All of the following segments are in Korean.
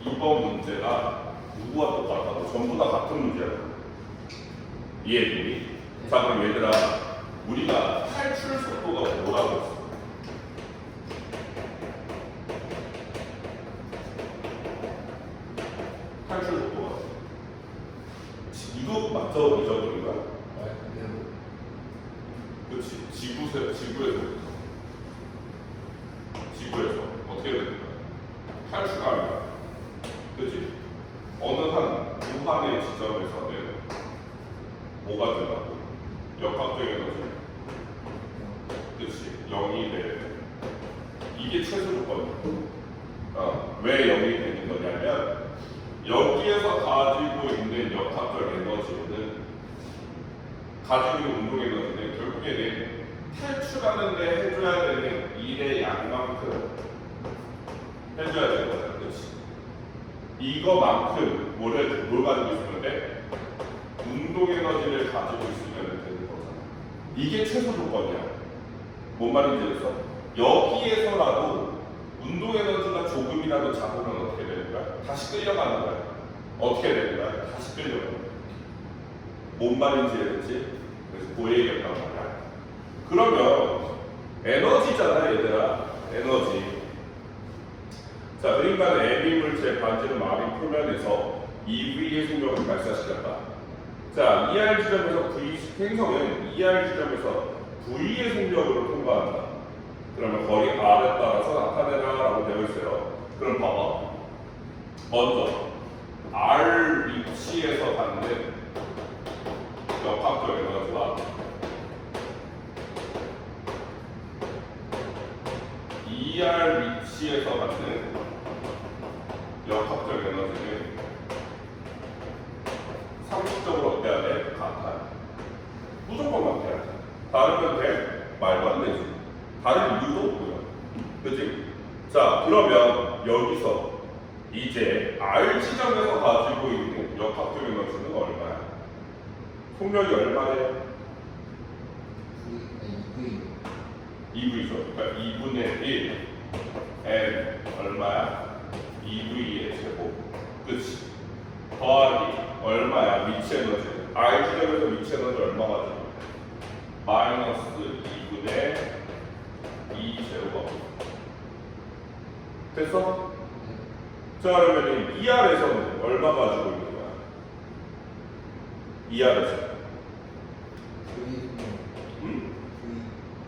이번 문제가 누구와 똑같다고? 전부 다 같은 문제야. 이해되니? 자, 그럼 얘들아, 우리가 탈출 속도가 뭐라고 했어? 탈출 속도가. 이거 맞죠? 잊어버린 거야? 그렇지. 지구에서 어떻게 되는 거야? 탈출합니다. 그렇지. 어느 한 무한의 지점에서는 뭐가 된다고? 역학적 에너지. 그렇지. 0이 돼. 이게 최소 조건이야. 왜 0이 되는 거냐면 여기에서 가지고 있는 역학적 에너지는 가지고 있는 운동 에너지는 결국에는 탈출하는데 해줘야 되는 일의 양만큼 해줘야 되는 거잖아. 그렇지. 이거만큼 뭘 가지고 있으면 돼? 운동 에너지를 가지고 있으면 되는 거잖아. 이게 최소 조건이야. 뭔 말인지 알겠어? 여기에서라도 운동 에너지가 조금이라도 작으면 어떻게 되는 거야? 다시 끌려가는 거야. 어떻게 되는 거야? 다시 끌려가는 거야. 뭔 말인지 알겠지? 그래서 그 얘기했단 말이야. 그러면 에너지잖아, 얘들아. 에너지. 자, 그러니까 애비물체 반지름 마비 표면에서 EV의 속력을 발사시켰다. 자, ER 지점에서 V 행성은 ER 지점에서 V의 속력으로 통과한다. 그러면 거리 R에 따라서 나타내라라고 되어 있어요. 그럼 봐봐. 먼저 R 위치에서 받는 역학적 에너지와 ER 위치에서 받는 역학적 에너지는 상식적으로 어때야 돼? 같아요. 무조건 같아야 돼. 다르면 돼? 말도 안 되지. 다른 이유도 없고요. 그치? 자, 그러면 여기서 이제 R 지점에서 가지고 있는 역학적 에너지는 얼마야? 속력이 얼마예요? EV죠. 그러니까 2분의 1 N 얼마야? EV의 제곱. 그치? 더하기 얼마야? 위치 에너지. R 지점에서 위치 에너지 얼마가 돼? 마이너스 2분의 2 제곱하고. 됐어? 자, 그러면 ER에서는 얼마 가지고 있는 거야? ER에서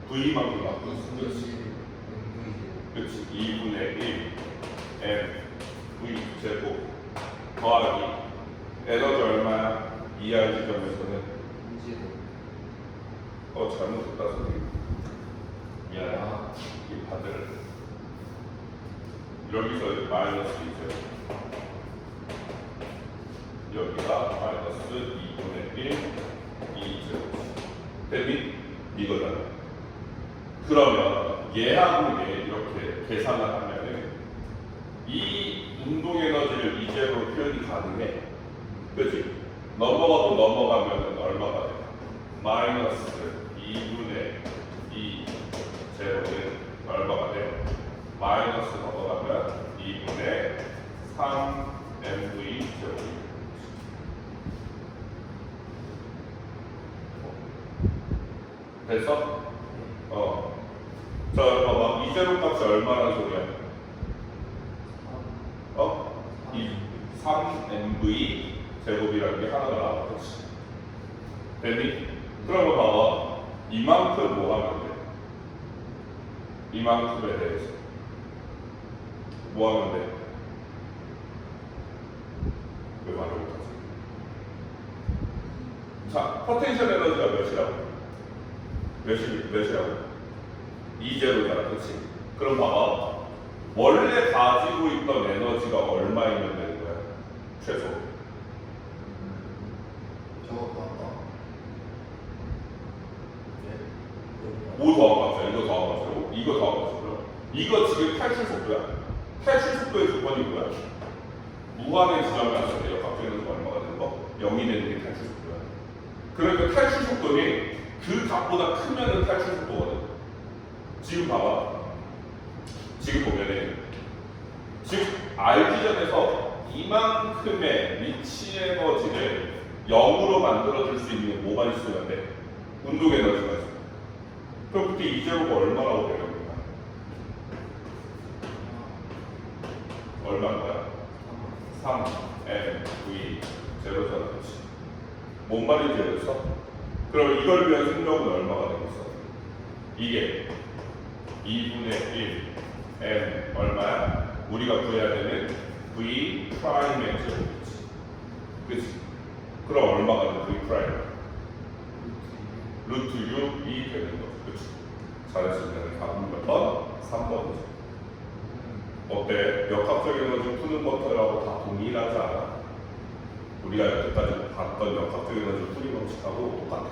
V만큼 갖고 있어. 그렇지. 2분의 1 M V 제곱 더하기 에너지 얼마야? ER 지점에서는 잘못했다 선생님. 미안해. 이 다들 여기서 마이너스 2제곱 여기가 마이너스 2분의 1 2제곱 대비 이거잖아. 그러면 얘하고 얘 이렇게 계산을 하면은 이 운동 에너지를 이제로 표현이 가능해. 그치? 넘어가면은 얼마가 돼? 마이너스 2분의 2 제로는 얼마가 돼? 마이너스 넘어가면 2분의 3 mv 제로. 됐어? 자, 봐봐. 이 제곱 값이 얼마나 소리야? 3mv 제곱이라는 게 하나가 나와. 그렇지? 됐니? 그러면 봐봐. 이만큼 뭐 하면 돼? 이만큼에 대해서 뭐 하면 돼? 왜 말을 못하지? 자, 포텐셜 에너지가 몇이라고? 몇이라고? 2제로잖아, 그렇지? 그럼 봐봐. 원래 가지고 있던 에너지가 얼마이면 되는 거야? 최소. 저거 봤다. 5 더하고 합시다. 이거 더하고 합시다. 이거 더하고 합시다. 이거 지금 탈출 속도야. 탈출 속도의 조건이 뭐야? 무한의 지점에 왔을 때 역학적 에너지가 얼마가 되는 거? 0이 되는 게 탈출 속도야. 그러니까 탈출 속도는 그 값보다 크면은 탈출 속도거든. 지금 봐봐. 지금 보면은 지금 R 지점에서 이만큼의 위치 에너지를 0으로 만들어줄 수 있는 뭐가 있으면 돼? 운동 에너지가 있어. 그럼 그때 이 제곱가 얼마라고 되는 거야? 얼마인 거야? 3 m v 제로잖아, 그렇지? 뭔 말인지 알겠어? 그럼 이걸 위한 속력은 얼마가 되겠어? 이게 2분의 1 m 얼마야? 우리가 구해야 되는 v 프라임의 제곱이지. 그치? 그럼 얼마가 돼? v 프라임? 루트 6이 되는 거지. 그치? 잘했을 때는 답은 몇 번? 3번이지. 어때? 역학적 에너지 푸는 것들하고 다 동일하지 않아? 우리가 여태까지 봤던 역학적 에너지 풀이 법칙하고 똑같아.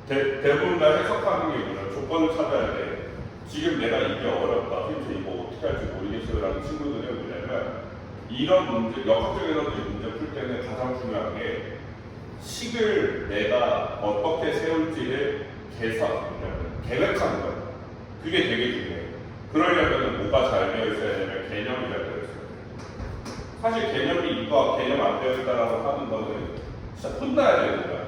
대부분 다 해석하는 게 뭐냐? 조건을 찾아야 돼. 지금 내가 이게 어렵다, 선생님 이거 어떻게 할지 모르겠어요 라는 친구들은 뭐냐면 이런 문제, 역학적 에너지 문제 풀 때는 가장 중요한 게 식을 내가 어떻게 세울지를 계획하는 거야. 그게 되게 중요해. 그러려면 뭐가 잘 되어 있어야 되냐면 개념이 잘 되어 있어야 돼. 사실 개념이 이거 개념 안 되어 있다라고 하는 거는 진짜 혼나야 되는 거야.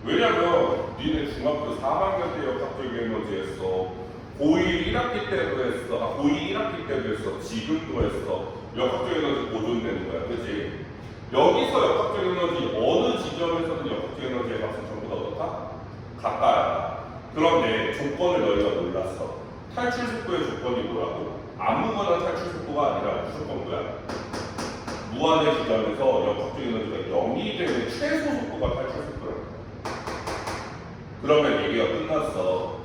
왜냐면 니네 중학교 4학년 때 역학적 에너지 했어. 고1 1학기 때도 했어. 고2 1학기 때도 했어. 지금도 했어. 역학적 에너지 보존되는 거야. 그치? 여기서 역학적 에너지 어느 지점에서든 역학적 에너지의 값은 전부 다 어떻다? 같다. 그런데 조건을 너희가 몰랐어. 탈출 속도의 조건이 뭐라고? 아무거나 탈출 속도가 아니라 무조건 뭐야? 무한의 지점에서 역학적 에너지가 0이 되는 최소 속도가 탈출 속도야. 그러면 얘기가 끝났어.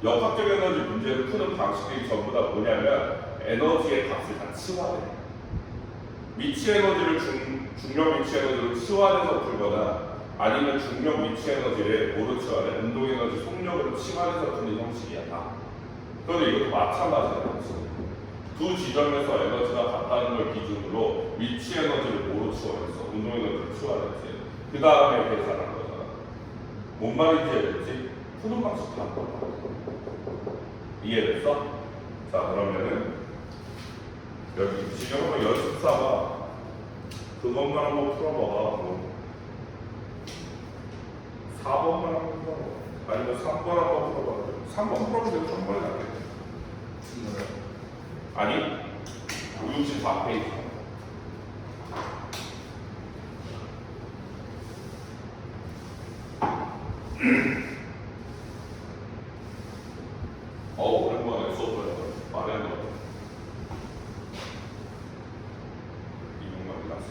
역학적 에너지 문제를 푸는 방식들이 전부 다 뭐냐면 에너지의 값을 다 치환해. 위치 에너지를 중력 위치 에너지로 치환해서 풀거나 아니면 중력 위치 에너지를 뭐로 치환해? 운동 에너지 속력으로 치환해서 푸는 형식이야 다. 그런데 이것도 마찬가지야. 두 지점에서 에너지가 같다는 걸 기준으로 위치 에너지를 뭐로 치환했어? 운동 에너지로 치환했지. 그 다음에 계산한 거잖아. 뭔 말인지 알겠지? 푸는 방식 다 이해됐어? 자 그러면은 여기 지금 한번 연습 삼아 그것만 한번 풀어봐봐. 4번만 한번 풀어봐. 아니면 3번 한번 풀어봐. 3번 풀어보면 3번이 낫겠네. 아니 64페이지. 오랜만에 수업을 말하는 거 이분만 났어.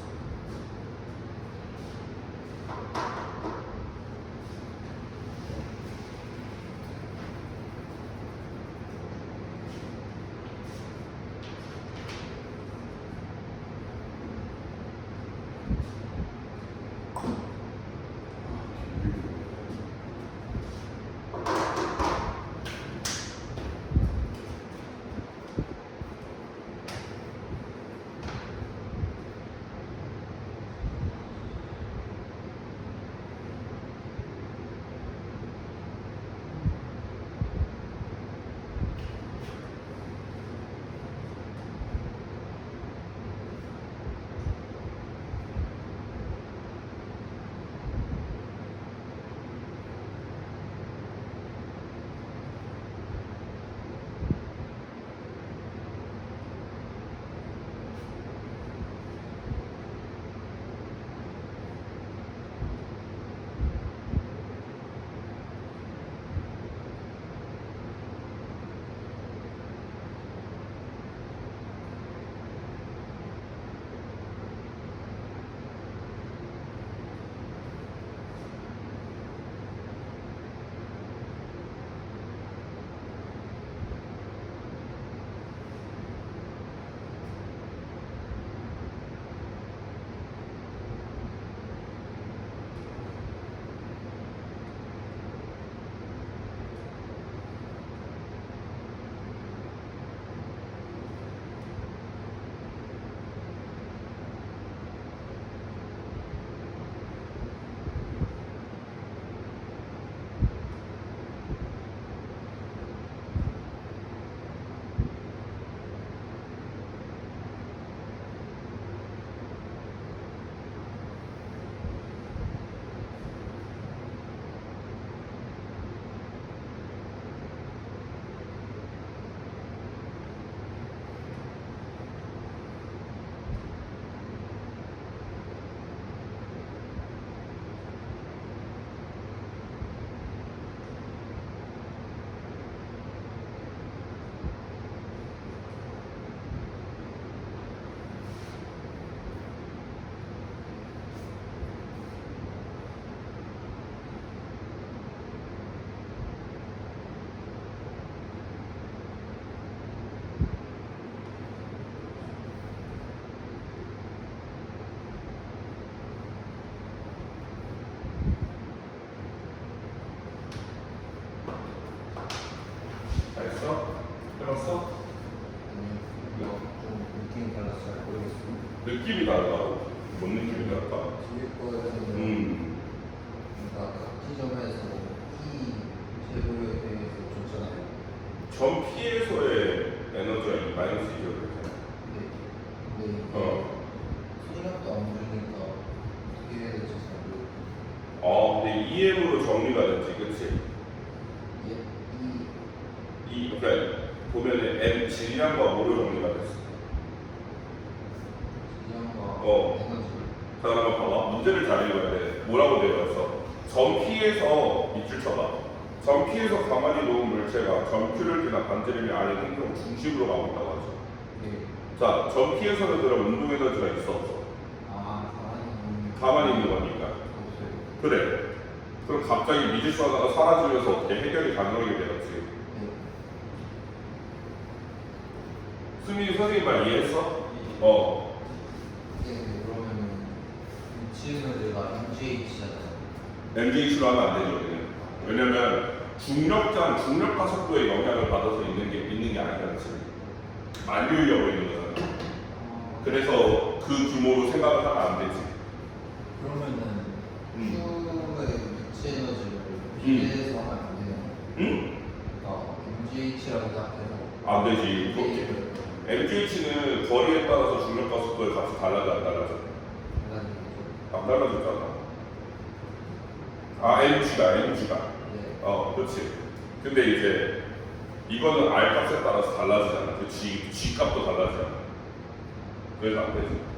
느낌이 달라서 잘 모르겠어요. 느낌이 다르다고? 뭔 느낌이 다를까? 뒤에 거에서는 그러니까 각 지점에서 이 제도에 대해서 줬잖아요. 전 P에서의 에너지가 마이너스 2죠. 근데 이게 소리력도 안 들리니까 어떻게 해야 될지 잘 모르겠어요. 근데 EM으로 정리가 됐지, 그치? 그러니까 보면은 M 질량과 뭐로 정리가 됐어? 질량과 에너지. 잠깐만 봐봐. 문제를 잘 읽어야 돼. 뭐라고 되어 있어? 점 P에서 밑줄 쳐봐. 점 P에서 가만히 놓은 물체가 점 Q를 지나 반지름이 아닌 행성 중심으로 가고 있다고 하죠. 네. 자, 점 P에서는 그럼 운동 에너지가 있어 없어? 가만히 있는 거니까. 없어요. 그래. 그럼 갑자기 미지수 하나가 사라지면서 어떻게 해결이 가능하게 되었지? 네. 수민이 선생님 말 이해했어? 네, 그러면은 위치에너지가 MGH잖아요. MJH로 하면 안 되죠, 우리는. 왜냐면 중력과 속도에 영향을 받아서 있는 게 아니라 지금 만유인력으로 있는 거잖아. 그래서 그 규모로 생각을 하면 안 되지. 그러면은 Q의 위치에너지를 비례해서 하면 안 되나요? 응? 그러니까 MGH라고 생각해서 안 되지. MGH는 거리에 따라서 중력과 속도의 값이 달라져 안 달라져? 안 달라졌잖아. MG가. 네. 그렇지. 근데 이제 이거는 R 값에 따라서 달라지잖아. 그 G 값도 달라지잖아. 그래서 안 되지.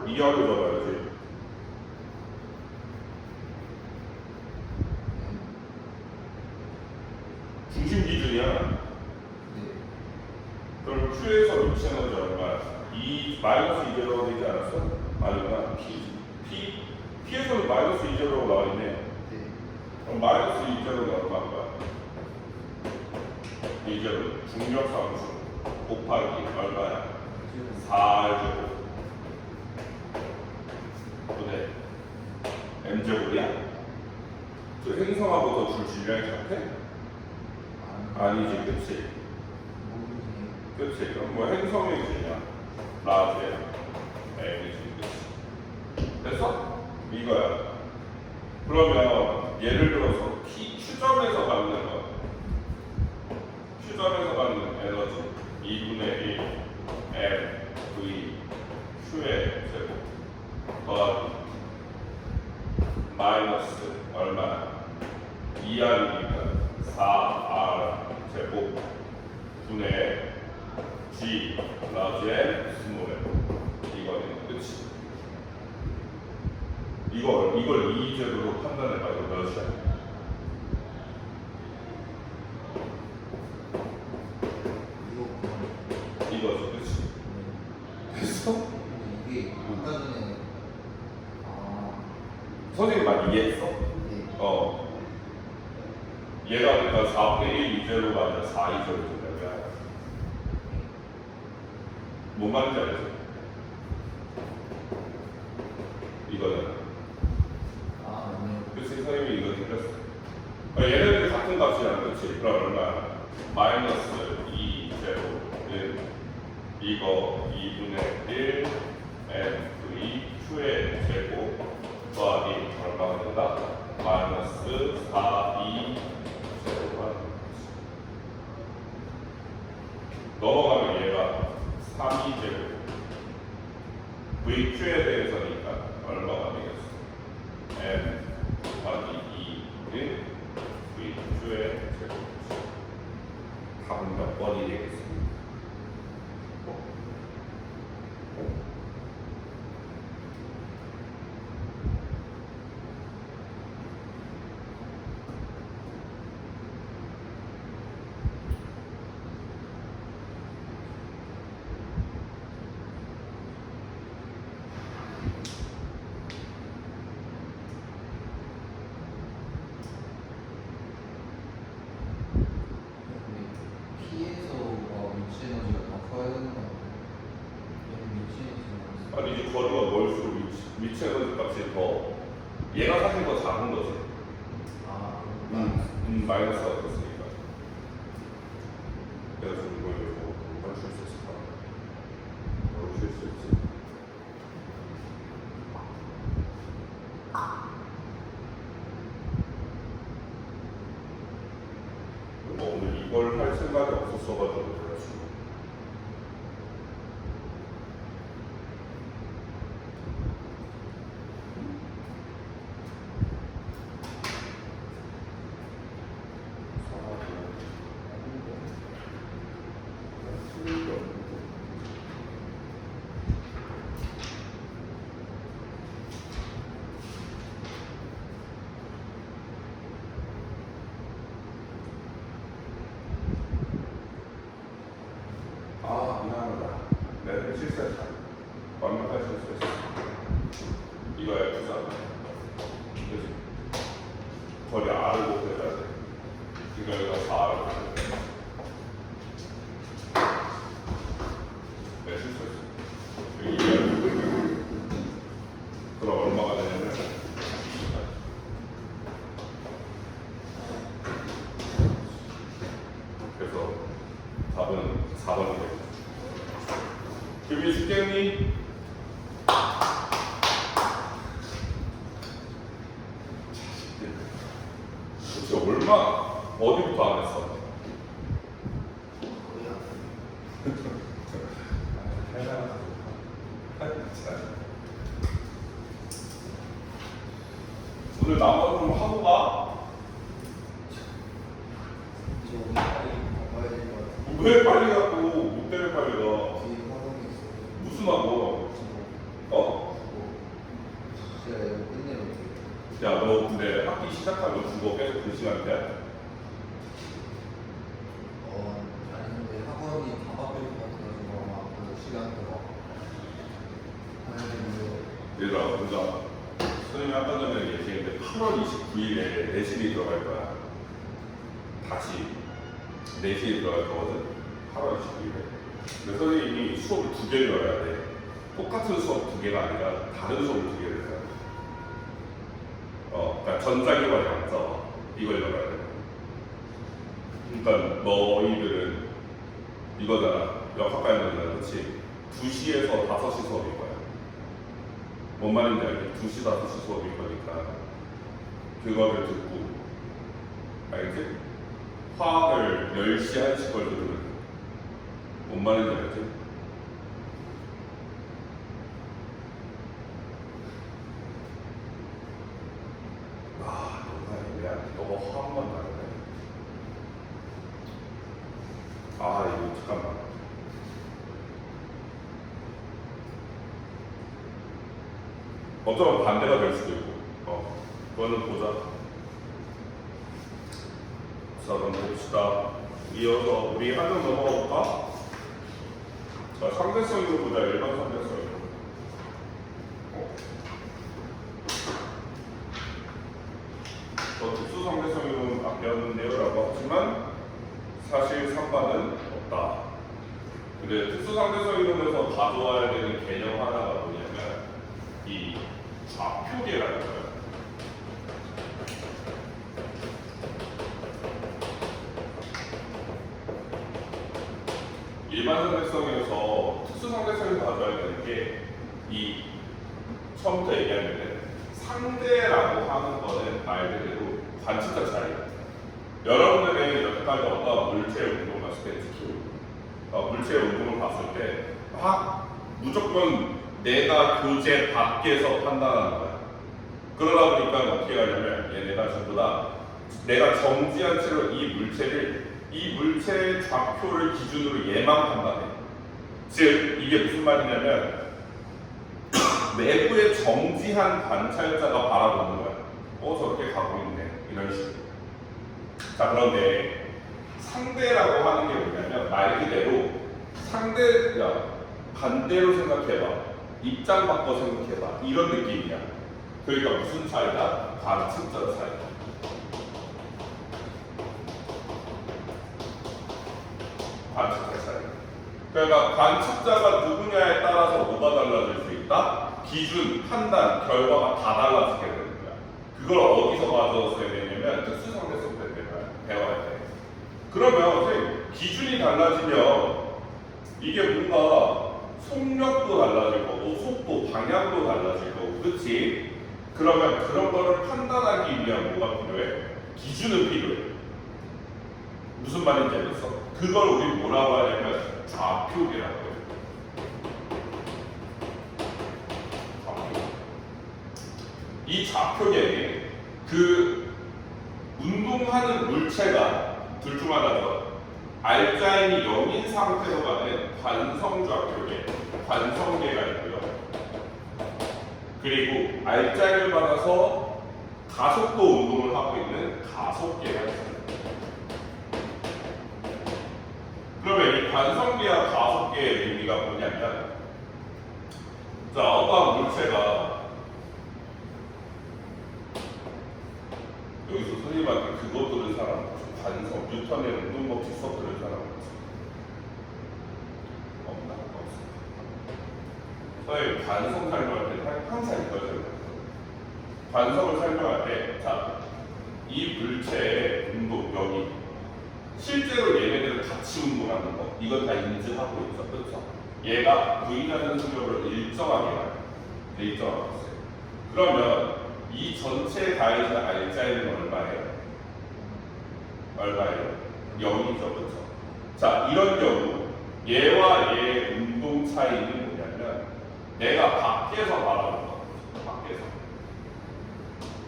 이하로 잡아야지. 중심 기준이야. 그럼 Q에서 위치 에너지 얼마야? 마이너스 2제로가 되지 않았어? 아니구나. P에서는 마이너스 2제로가 나와있네. 그럼 마이너스 2제로가 얼마인 거야? 2제로 중력 상수 곱하기 얼마야? 4제곱. 그래. M제곱이야? 저 행성하고 더 줄 질량이 같아? 아니지, 그치? 그치? 그럼 뭐 행성의 질량 라지야 M이지, 그치? 됐어? 이거야. 그러면 예를 들어서 Q점에서 받는 거 Q점에서 받는 에너지 2분의 1 M V Q의 제곱 더하기 마이너스 얼마야? 2R이니까 4R 제곱 분의 G 라지 M 스몰 M 이거는 끝이. 이걸 이 제도로 판단해봐. 이거 몇이야? 이거지, 그치? 됐어? 이게 아까 전에 선생님 말 이해했어? 얘가 그러니까 4분의 1 2제로가 아니라 4 2제로 된다고요. 뭔 말인지 알지? 이거는 그치, 선생님이 이거 틀렸어. 얘네들이 같은 값이야, 그치? 그럼 얼마야? 마이너스 2제로 이거 2분의 1 M2 Q의 제곱 더하기 얼마가 된다? 마이너스 4, 2 제곱가 넘어가면 얘가 3, 2 제곱 VQ에 대해서니까 얼마가 되겠어? M 더하기 2는 VQ의 제곱. 답은 몇 번이 되겠어? 거리가 멀수록 위치 에너지 값이 더 얘가 사실 더 작은 거지. 아, 마이너스가 됐으니까. 그래서 이걸 뭐 쉴 수 있을까? 쉴수 있지. 뭐 오늘 이걸 할 생각이 없었어가지고 그래가지고. 아, 미안하다. 내가 실수했다. 완벽한 실수했어. 이거 F잖아. 그치? 거리 R을 곱해줘야 돼. 이거 여기다 4R을 곱해줘야 돼. 내가 실수했어. 여기 2R. 그럼 얼마가 되냐면 그래서 답은 4번이 돼. 준비 죽겠니? 도대체 얼마 어디부터 안 했어? 오늘 나머지 좀 하고 가. 저 오늘 빨리 가봐야 될 것 같아요. 왜 빨리 가고 못 때려 빨리 가? 뒤에 화장이 있어요. 무슨 하고? 어? 제가 이거 끝내면 야, 너 근데 학기 시작하면 국어 계속 그 시간대? 아니 근데 학원이 다 바뀔 것 같아가지고 아마 그 시간대 막 얘들아, 보자. 선생님이 아까 전에 얘기했는데 8월 29일에 내신이 들어갈 거야. 다시 내신이 들어갈 거거든. 8월 29일에. 근데 선생님이 수업을 2개를 열어야 돼. 똑같은 수업 2개가 아니라 다른 수업을 2개를 해야 돼. 그러니까 전자기반 양자와 이걸 열어야 돼. 그러니까 너희들은 이거잖아. 역학과 있는 그렇지. 2시에서 5시 수업일 거야. 뭔 말인지 알지? 2시, 5시 수업일 거니까 그거를 듣고 알겠지? 화학을 10시, 1시 걸 들으면 뭔 말인지 알지? 아, 너가 애매하네. 너가 화학만 나르네. 아, 이거 잠깐만. 어쩌면 반대가 될 수도 있고, 그거는 보자. 자, 그럼 봅시다. 이어서 우리 한 점 넘어가 볼까? 자, 상대성으로 보자. 일반 상대성으로. 특수 상대성으로는 바뀌었는데요 라고 하지만 사실 상관은 없다. 근데 특수 상대성 이론에서 가져와야 되는 개념 하나가 뭐냐면 이 좌표계라는 거예요. 일반 상대성에서 특수 상대성을 가져와야 되는 게 이 처음부터 얘기하면 상대라고 하는 거는 말 그대로 관측자 차이. 여러분들이 여태까지 어떤 물체의 운동을 봤을 때 특히 물체의 운동을 봤을 때 막 무조건 내가 교재 밖에서 판단하는 거야. 그러다 보니까 어떻게 하냐면 얘네가 전부 다 내가 정지한 채로 이 물체의 좌표를 기준으로 얘만 판단해. 즉 이게 무슨 말이냐면 내부에 정지한 관찰자가 바라보는 거야. 저렇게 가고 있네. 이런 식으로. 자, 그런데 상대라고 하는 게 뭐냐면 말 그대로 반대로 생각해봐. 입장 바꿔 생각해봐. 이런 느낌이야. 그러니까 무슨 차이다? 관측자 차이. 관측자 차이. 그러니까 관측자가 누구냐에 따라서 뭐가 달라질 수 있다? 기준, 판단, 결과가 다 달라지게 되는 거야. 그걸 어디서 가져왔어야 되냐면 특수상대성 때 배워야 돼. 그러면 선생님, 기준이 달라지면 이게 뭔가 속력도 달라질 거고 속도, 방향도 달라질 거고, 그렇지? 그러면 그런 거를 판단하기 위한 뭐가 필요해? 기준은 필요해. 무슨 말인지 알겠어? 그걸 우리 뭐라고 하냐면 좌표계라고 해요. 좌표. 이 좌표계에 그 운동하는 물체가 둘 중 하나죠. 알자인이 0인 상태로 가는 관성좌표계, 관성계가 있고요. 그리고 알자인을 받아서 가속도 운동을 하고 있는 가속계가 있어요. 그러면 이 관성계와 가속계의 의미가 뭐냐면, 자, 어떠한 물체가 여기서 선생님한테 그거 들은 사람, 관성, 뉴턴의 운동법칙 수업 들은 사람 없나? 없어. 선생님 관성 설명할 때 항상 이걸 설명해요. 관성을 설명할 때, 자, 이 물체의 운동, 여기 실제로 얘네들은 같이 운동하는 거, 이건 다 인지하고 있죠, 그렇죠? 얘가 V라는 속력을 일정하게 가요. 일정하게 있어요. 그러면 이 전체 가해진 알자인은 얼마예요? 얼마예요? 0이죠, 그렇죠? 자, 이런 경우 얘와 얘의 운동 차이는 뭐냐면 내가 밖에서 바라보는 거,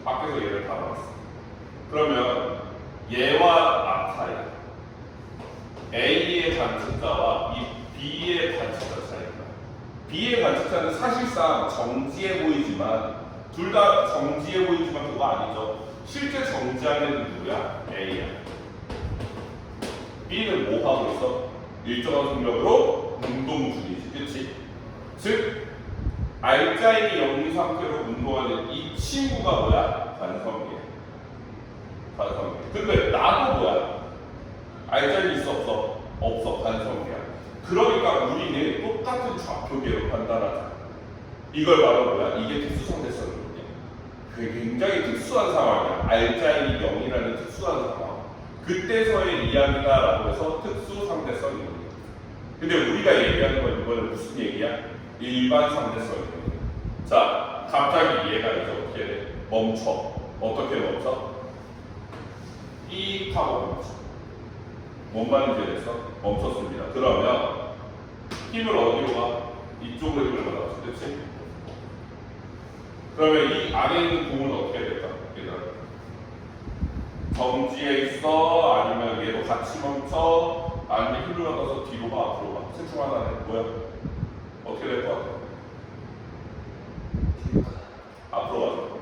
밖에서 얘를 바라봤어. 그러면 얘와 나 차이, A의 관측자와 이 B의 관측자 차이입니다. B의 관측자는 사실상 정지해 보이지만, 둘 다 정지해 보이지만 그거 아니죠. 실제 정지하는 애는 누구야? A야. B는 뭐 하고 있어? 일정한 속력으로 운동 중이지, 그렇지? 즉 알자인이 0인 상태로 운동하는 이 친구가 뭐야? 관성계. 관성계. 근데 나도 뭐야? 알자인이 있어, 없어? 없어, 관성계야. 그러니까 우리는 똑같은 좌표계로 판단하자. 이걸 바로 뭐야? 이게 특수상대성이거든요. 굉장히 특수한 상황이야. 알자인이 0이라는 특수한 상황. 그때서의 이야기다라고 해서 특수상대성이거든요. 근데 우리가 얘기하는 건 이거는 무슨 얘기야? 일반 상대성이거든요. 자, 갑자기 얘가 이제 어떻게 돼? 멈춰. 어떻게 멈춰? 이 하고 멈춰. 뭔 말인지 알겠어? 멈췄습니다. 그러면 힘을 어디로 가? 이쪽으로 힘을 받았지, 그렇지? 그러면 이 안에 있는 공은 어떻게 될까? 정지해 있어? 아니면 얘도 같이 멈춰? 아니면 힘을 받아서 뒤로 가? 앞으로 가? 셋 중 하나는 뭐야? 어떻게 될 것 같아? 앞으로 가죠.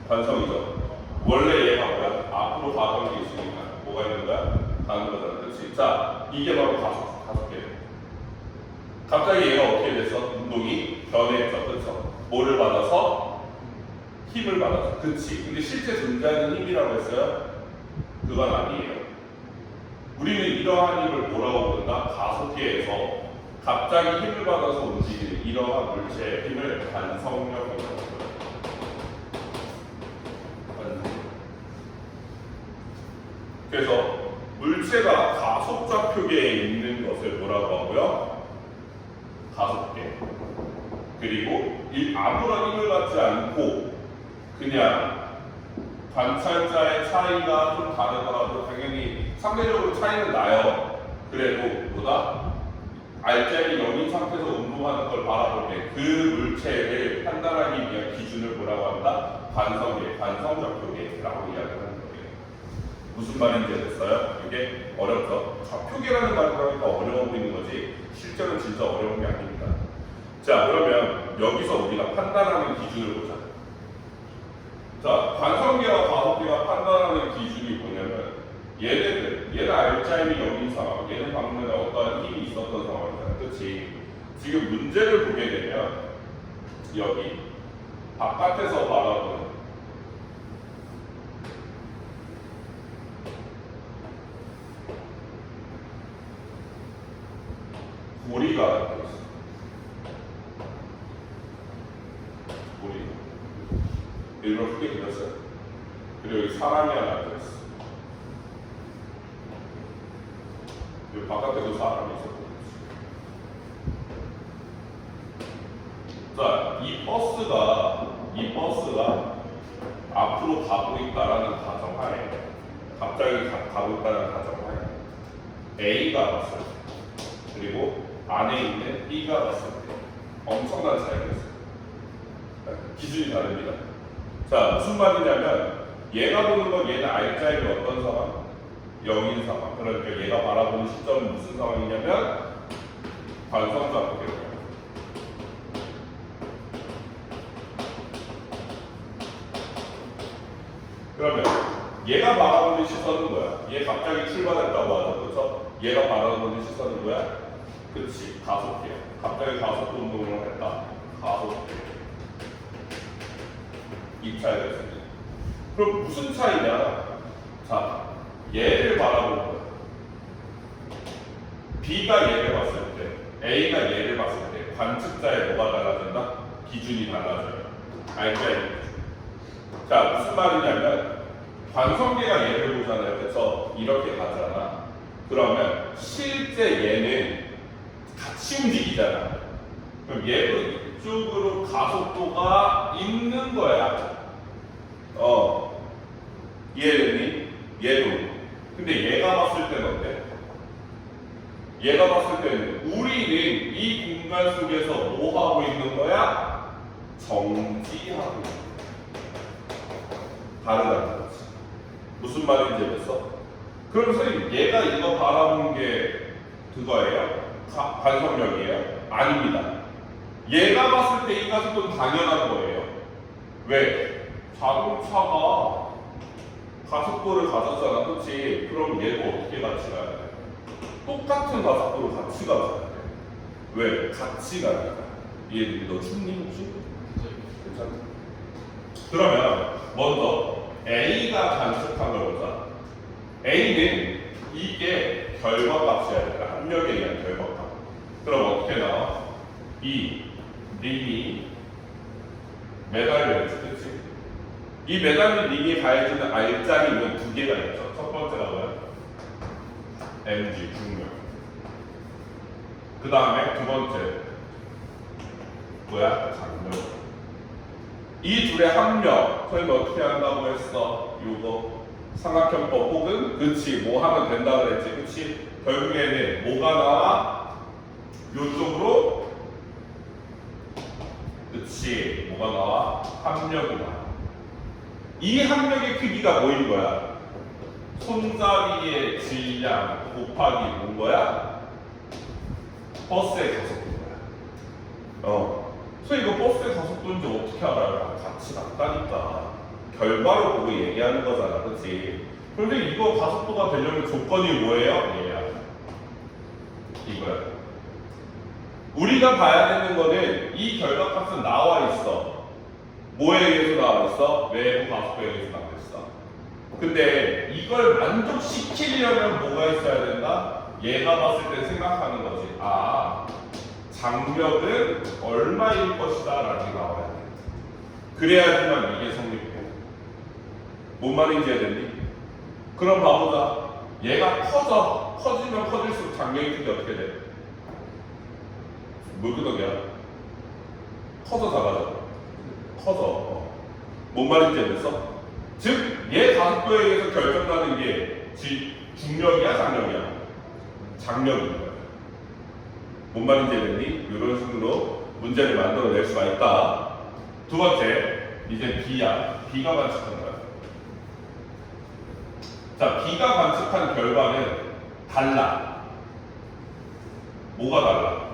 관성이죠. 원래 얘가 뭐야? 앞으로 가던 게 있으니까 뭐가 있는 거야? 가는 거잖아, 그렇지? 자, 이게 바로 가속계. 갑자기 얘가 어떻게 됐어? 운동이 변했죠, 그렇죠? 뭐를 받아서? 힘을 받아서. 그렇지. 근데 실제 존재하는 힘이라고 했어요? 그건 아니에요. 우리는 이러한 힘을 뭐라고 부른다? 가속계에서 갑자기 힘을 받아서 움직이는 이러한 물체의 힘을 관성력이라고 불러요. 그래서 물체가 가속좌표계에 있는 것을 뭐라고 하고요? 가속계. 그리고 아무런 힘을 받지 않고 그냥 관찰자의 차이가 좀 다르더라도 당연히 상대적으로 차이는 나요. 그래도 뭐다? 알자인이 0인 상태에서 운동하는 걸 바라볼 때 그 물체를 판단하기 위한 기준을 뭐라고 한다? 관성계, 관성좌표계라고 이야기하는 거예요. 무슨 말인지 알겠어요? 이게 어렵죠? 좌표계라는 말을 하니까 어려워 보이는 거지 실제로는 진짜 어려운 게 아닙니다. 자, 그러면 여기서 우리가 판단하는 기준을 보자. 자, 관성계와 가속계가 판단하는 기준이 뭐냐면 얘는 알자인이 0인 상황, 얘는 방금 전에 어떠한 힘이 있었던 상황이잖아, 그렇지? 지금 문제를 보게 되면 여기 바깥에서 바라보는 고리가 있어. 일부러 크게 그렸어요. 그리고 여기 사람이 하나 앉아있어. 여기 바깥에도 사람이 있었고. 자, 이 버스가 앞으로 가고 있다라는 가정하에, 갑자기 가고 있다는 가정하에 A가 봤을 때, 그리고 안에 있는 B가 봤을 때 엄청난 차이가 있어요. 기준이 다릅니다. 자, 무슨 말이냐면 얘가 보는 건 얘는 R자의 어떤 상황? 0인 상황. 그러니까 얘가 바라보는 시점은 무슨 상황이냐면 관성좌표예요. 그러면 얘가 바라보는 시선은 뭐야? 얘 갑자기 출발했다고 하죠, 그렇죠? 얘가 바라보는 시선은 뭐야? 그렇지, 가속이야. 갑자기 가속도 운동을 했다. 가속. 이 차이가 있습니다. 그럼 무슨 차이냐? 자, 얘를 바라보는 거야. B가 얘를 봤을 때, A가 얘를 봤을 때 관측자의 뭐가 달라진다? 기준이 달라져요. R자의 기준. 자, 무슨 말이냐면 관성계가 얘를 보잖아요. 그래서 이렇게 가잖아. 그러면 실제 얘는 같이 움직이잖아. 그럼 얘도 이쪽으로 가속도가 있는 거야. 얘는 얘도. 근데 얘가 봤을 때는 어때? 얘가 봤을 때는 우리는 이 공간 속에서 뭐 하고 있는 거야? 정지하고 있는 거야. 다르다는 거지. 무슨 말인지 알겠어? 그럼 선생님, 얘가 이거 바라본 게 그거예요? 관성력이에요? 아닙니다. 얘가 봤을 때 이 가속도는 당연한 거예요. 왜? 자동차가 가속도를 가졌잖아, 그렇지? 그럼 얘도 어떻게 같이 가야 돼? 똑같은 가속도로 같이 가야 돼. 왜? 같이 가니까. 얘 너 춥니 혹시? 괜찮아? 그러면 먼저 A가 관측한 걸 보자. A는 이게 결과값이야 되니까 압력에 의한 결과값. 그럼 어떻게 나와? 이 링이 매달려있지, 그치? 이 매달린 링이 가해주는 R자리는 두 개가 있죠. 첫 번째가 뭐야? mg, 중력. 그 다음에 두 번째 뭐야? 장력. 이 둘의 합력, 선생님 어떻게 한다고 했어? 요거 삼각형법 혹은 그치 뭐 하면 된다 그랬지, 그치? 결국에는 뭐가 나와? 요쪽으로 그치 뭐가 나와? 합력이 나와. 이 합력의 크기가 뭐인 거야? 손잡이의 질량 곱하기 뭔 거야? 버스의 가속도인 거야. 그래서 이거 버스의 가속도인지 어떻게 알아요? 같이 같다니까. 결과로 보고 얘기하는 거잖아, 그렇지? 그런데 이거 가속도가 되려면 조건이 뭐예요? 얘야. 이거야. 우리가 봐야 되는 거는 이 결과값은 나와 있어. 뭐에 의해서 나와 있어? 외부 가속도에 의해서 나와 있어. 근데 이걸 만족시키려면 뭐가 있어야 된다? 얘가 봤을 때 생각하는 거지. 아, 장력은 얼마일 것이다 라는 게 나와야 돼. 그래야지만 이게 성립해. 뭔 말인지 알겠니? 그럼 봐보자. 얘가 커지면 커질수록 장력의 크기 어떻게 돼? 물구덩이야. 커져 작아져. 커져. 뭔 말인지 알겠어? 즉, 얘 가속도에 의해서 결정나는 게 중력이야, 장력이야? 장력인 거야. 뭔 말인지 알겠니? 이런 식으로 문제를 만들어낼 수가 있다. 두 번째, 이제 B야. B가 관측한 거야. 자, B가 관측한 결과는 달라. 뭐가 달라?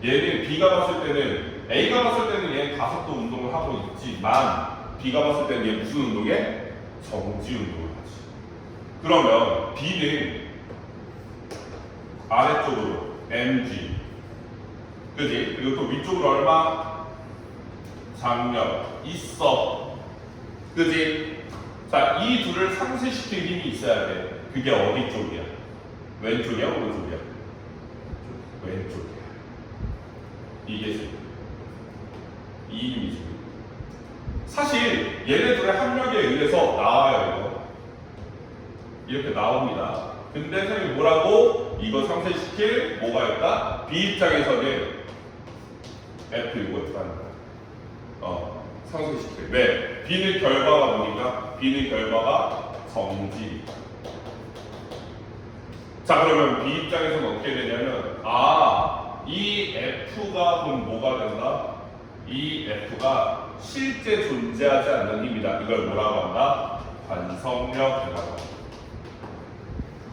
얘는 B가 봤을 때는 A가 봤을 때는 얘는 가속도 운동을 하고 있지만 B가 봤을 때는 얘 무슨 운동해? 정지 운동을 하지. 그러면 B는 아래쪽으로 mg, 그지? 그리고 또 위쪽으로 얼마? 장력 있어, 그지? 자, 이 둘을 상쇄시킬 힘이 있어야 돼. 그게 어디 쪽이야? 왼쪽이야, 오른쪽이야? 왼쪽이야. 이게 이 힘이죠. 사실 얘네 둘의 합력에 의해서 나와요. 이거 이렇게 나옵니다. 근데 선생님이 뭐라고? 이거 상쇄시킬 뭐가 있다? B 입장에서는 F 이거 있다는 거야. 상쇄시킬. 왜? B는 결과가 뭐니까? B는 결과가 정지. 자, 그러면 B 입장에서는 어떻게 되냐면, 이 F가 그럼 뭐가 된다? 이 F가 실제 존재하지 않는 힘이다. 이걸 뭐라고 한다? 관성력이라고 한다.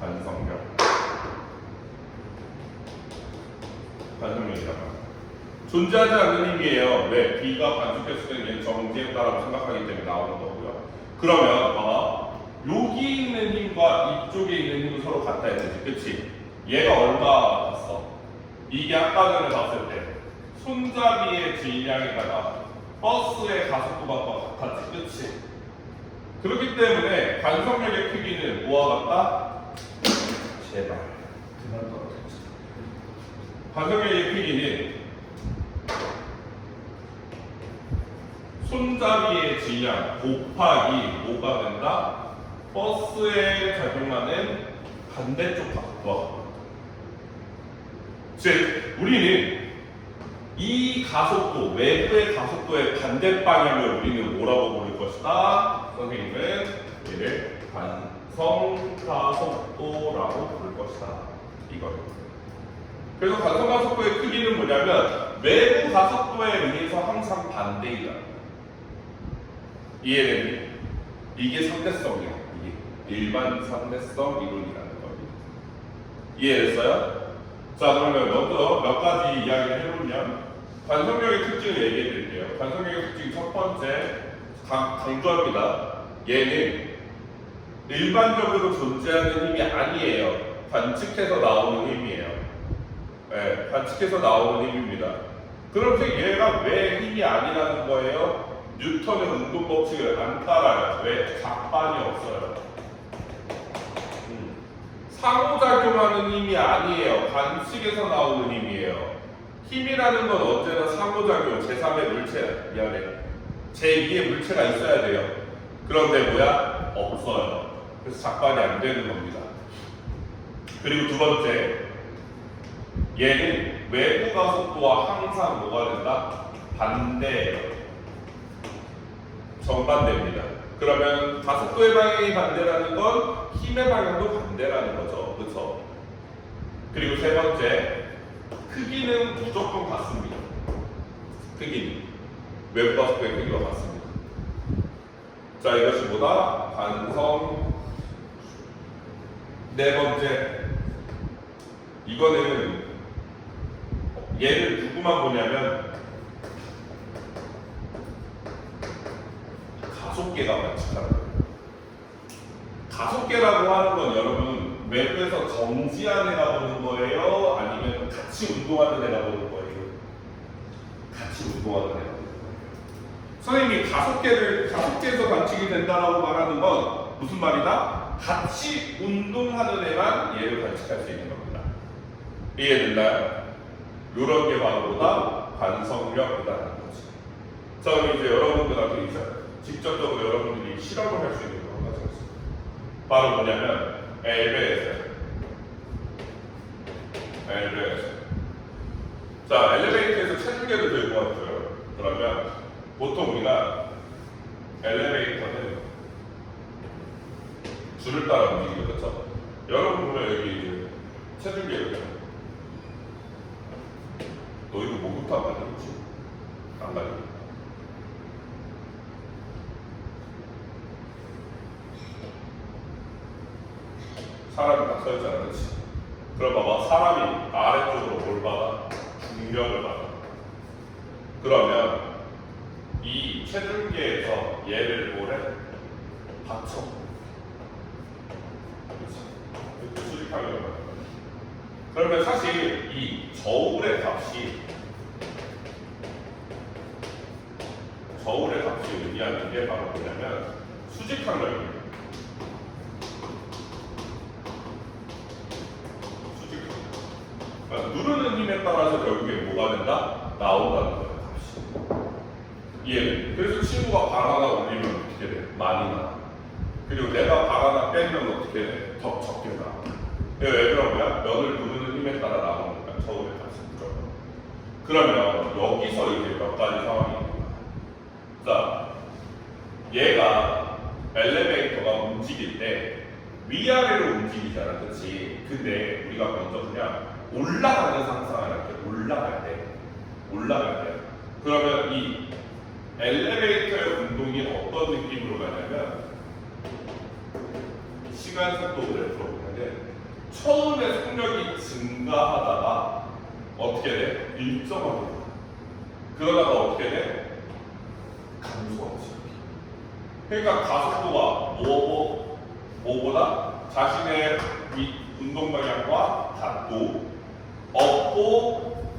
관성력이라고 한다. 존재하지 않는 힘이에요. 왜? B가 관측했을 때는 얘는 정지했다라고 생각하기 때문에 나오는 거고요. 그러면 여기 있는 힘과 이쪽에 있는 힘은 서로 같아야 되지, 그치? 얘가 얼마 같았어? 이게 아까 전에 봤을 때 손잡이의 질량에다가 버스의 가속도가 같았지, 그치? 그렇기 때문에 관성력의 크기는 뭐와 같다? 제발 그만 떨어졌지. 관성력의 크기는 손잡이의 질량 곱하기 뭐가 된다? 버스에 작용하는 반대쪽 가속도와 같다. 즉, 우리는 이 가속도, 외부의 가속도의 반대 방향을 우리는 뭐라고 부를 것이다? 선생님은 얘를 관성 가속도라고 부를 것이다. 이거예요. 그래서 관성 가속도의 크기는 뭐냐면 외부 가속도에 의해서 항상 반대이다. 이해되니? 이게 상대성이야. 이게 일반 상대성 이론이라는 겁니다. 이해됐어요? 자, 그러면 먼저 몇 가지 이야기를 해보면 관성력의 특징을 얘기해 드릴게요. 관성력의 특징 첫 번째 강조합니다. 얘는 일반적으로 존재하는 힘이 아니에요. 관측해서 나오는 힘이에요. 네, 관측해서 나오는 힘입니다. 그럼 얘가 왜 힘이 아니라는 거예요? 뉴턴의 운동 법칙을 안 따라요. 왜? 작반이 없어요. 상호작용하는 힘이 아니에요. 관측에서 나오는 힘이에요. 힘이라는 건 언제나 상호작용, 제3의 물체, 제2의 물체가 있어야 돼요. 그런데 뭐야? 없어요. 그래서 작반이 안 되는 겁니다. 그리고 두 번째, 얘는 외부 가속도와 항상 뭐가 된다? 반대예요. 정반대입니다. 그러면 가속도의 방향이 반대라는 건 힘의 방향도 반대라는 거죠. 그렇죠? 그리고 세 번째, 크기는 무조건 같습니다. 크기는 외부 가속도의 크기와 같습니다. 자, 이것이 뭐다? 관성. 네 번째, 이거는 얘를 누구만 보냐면 가속계가 관측하는 거예요. 가속계라고 하는 건 여러분 외부에서 정지한 애가 보는 거예요? 아니면 같이 운동하는 애가 보는 거예요? 같이 운동하는 애가 보는 거예요. 선생님이 가속계에서 관측이 된다라고 말하는 건 무슨 말이다? 같이 운동하는 애만 얘를 관측할 수 있는 겁니다. 이해됐나요? 이런 게 바로 뭐다? 관성력이라는 거지. 자, 그럼 이제 여러분들한테 이제 직접적으로 여러분들이 실험을 할 수 있는 거 가지고 있습니다. 바로 뭐냐면 엘리베이터. 자, 엘리베이터에서 체중계를 들고 왔어요. 그러면 보통 우리가 엘리베이터는 줄을 따라 움직이죠, 그렇죠? 여러분 보면 여기 체중계를 너희도 목욕탕 가는지 안 가니? 사람이 딱 서있잖아, 그렇지? 그럼 봐봐, 사람이 아래쪽으로 뭘 받아? 중력을 받아. 그러면 이 체중계에서 얘를 뭐래? 받쳐. 그렇지? 수직하게 받아. 그러면 사실 이 저울의 값이 의미하는 게 바로 뭐냐면 수직항력이에요. 그러니까 누르는 힘에 따라서 결국에 뭐가 된다? 나온다는 거예요, 값이. 이해는. 그래서 친구가 발 하나 올리면 어떻게 돼? 많이 나. 그리고 내가 발 하나 빼면 어떻게 돼? 더 적게 나. 왜 그런 거야? 면을 누르는 힘에 따라 나오는 거야. 저울에 같이 무조건. 그러면 여기서 이제 몇 가지 상황이 있는 거야. 자, 얘가 엘리베이터가 움직일 때 위아래로 움직이잖아, 그렇지? 근데 우리가 먼저 그냥 올라가는 상상을 할게. 올라갈 때. 그러면 이 엘리베이터의 운동이 어떤 느낌으로 가냐면 시간 속도 그래프로 보면은 처음에 속력이 증가하다가 어떻게 돼? 일정하게 돼. 그러다가 어떻게 돼? 감소하지. 그러니까 가속도가 뭐보다 자신의 이 운동 방향과 같고 없고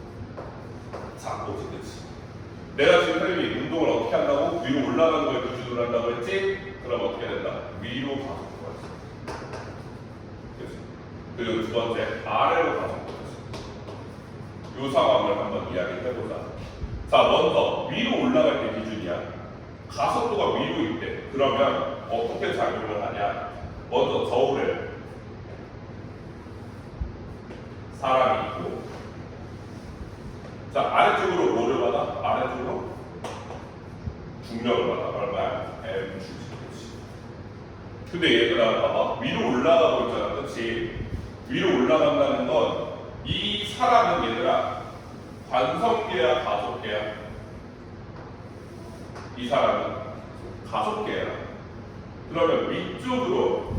작고지, 그치? 내가 지금 선생님이 운동을 어떻게 한다고? 위로 올라가는 걸 기준으로 한다고 했지? 그럼 어떻게 된다? 위로 가속도가 있어. 그치? 그리고 두 번째, 아래로 가속도가 있어. 이 상황을 한번 이야기해보자. 자, 먼저 위로 올라갈 때 기준이야. 가속도가 위로 있대. 그러면 어떻게 작용을 하냐? 먼저 저울에 사람이 있고, 자, 아래쪽으로 뭐를 받아? 아래쪽으로 중력을 받아. 얼마야? mg. 근데 얘들아, 봐봐. 위로 올라가고 있잖아. 그치? 위로 올라간다는 건 이 사람은 얘들아 관성계야, 가속계야? 이 사람은 가속계야. 그러면 위쪽으로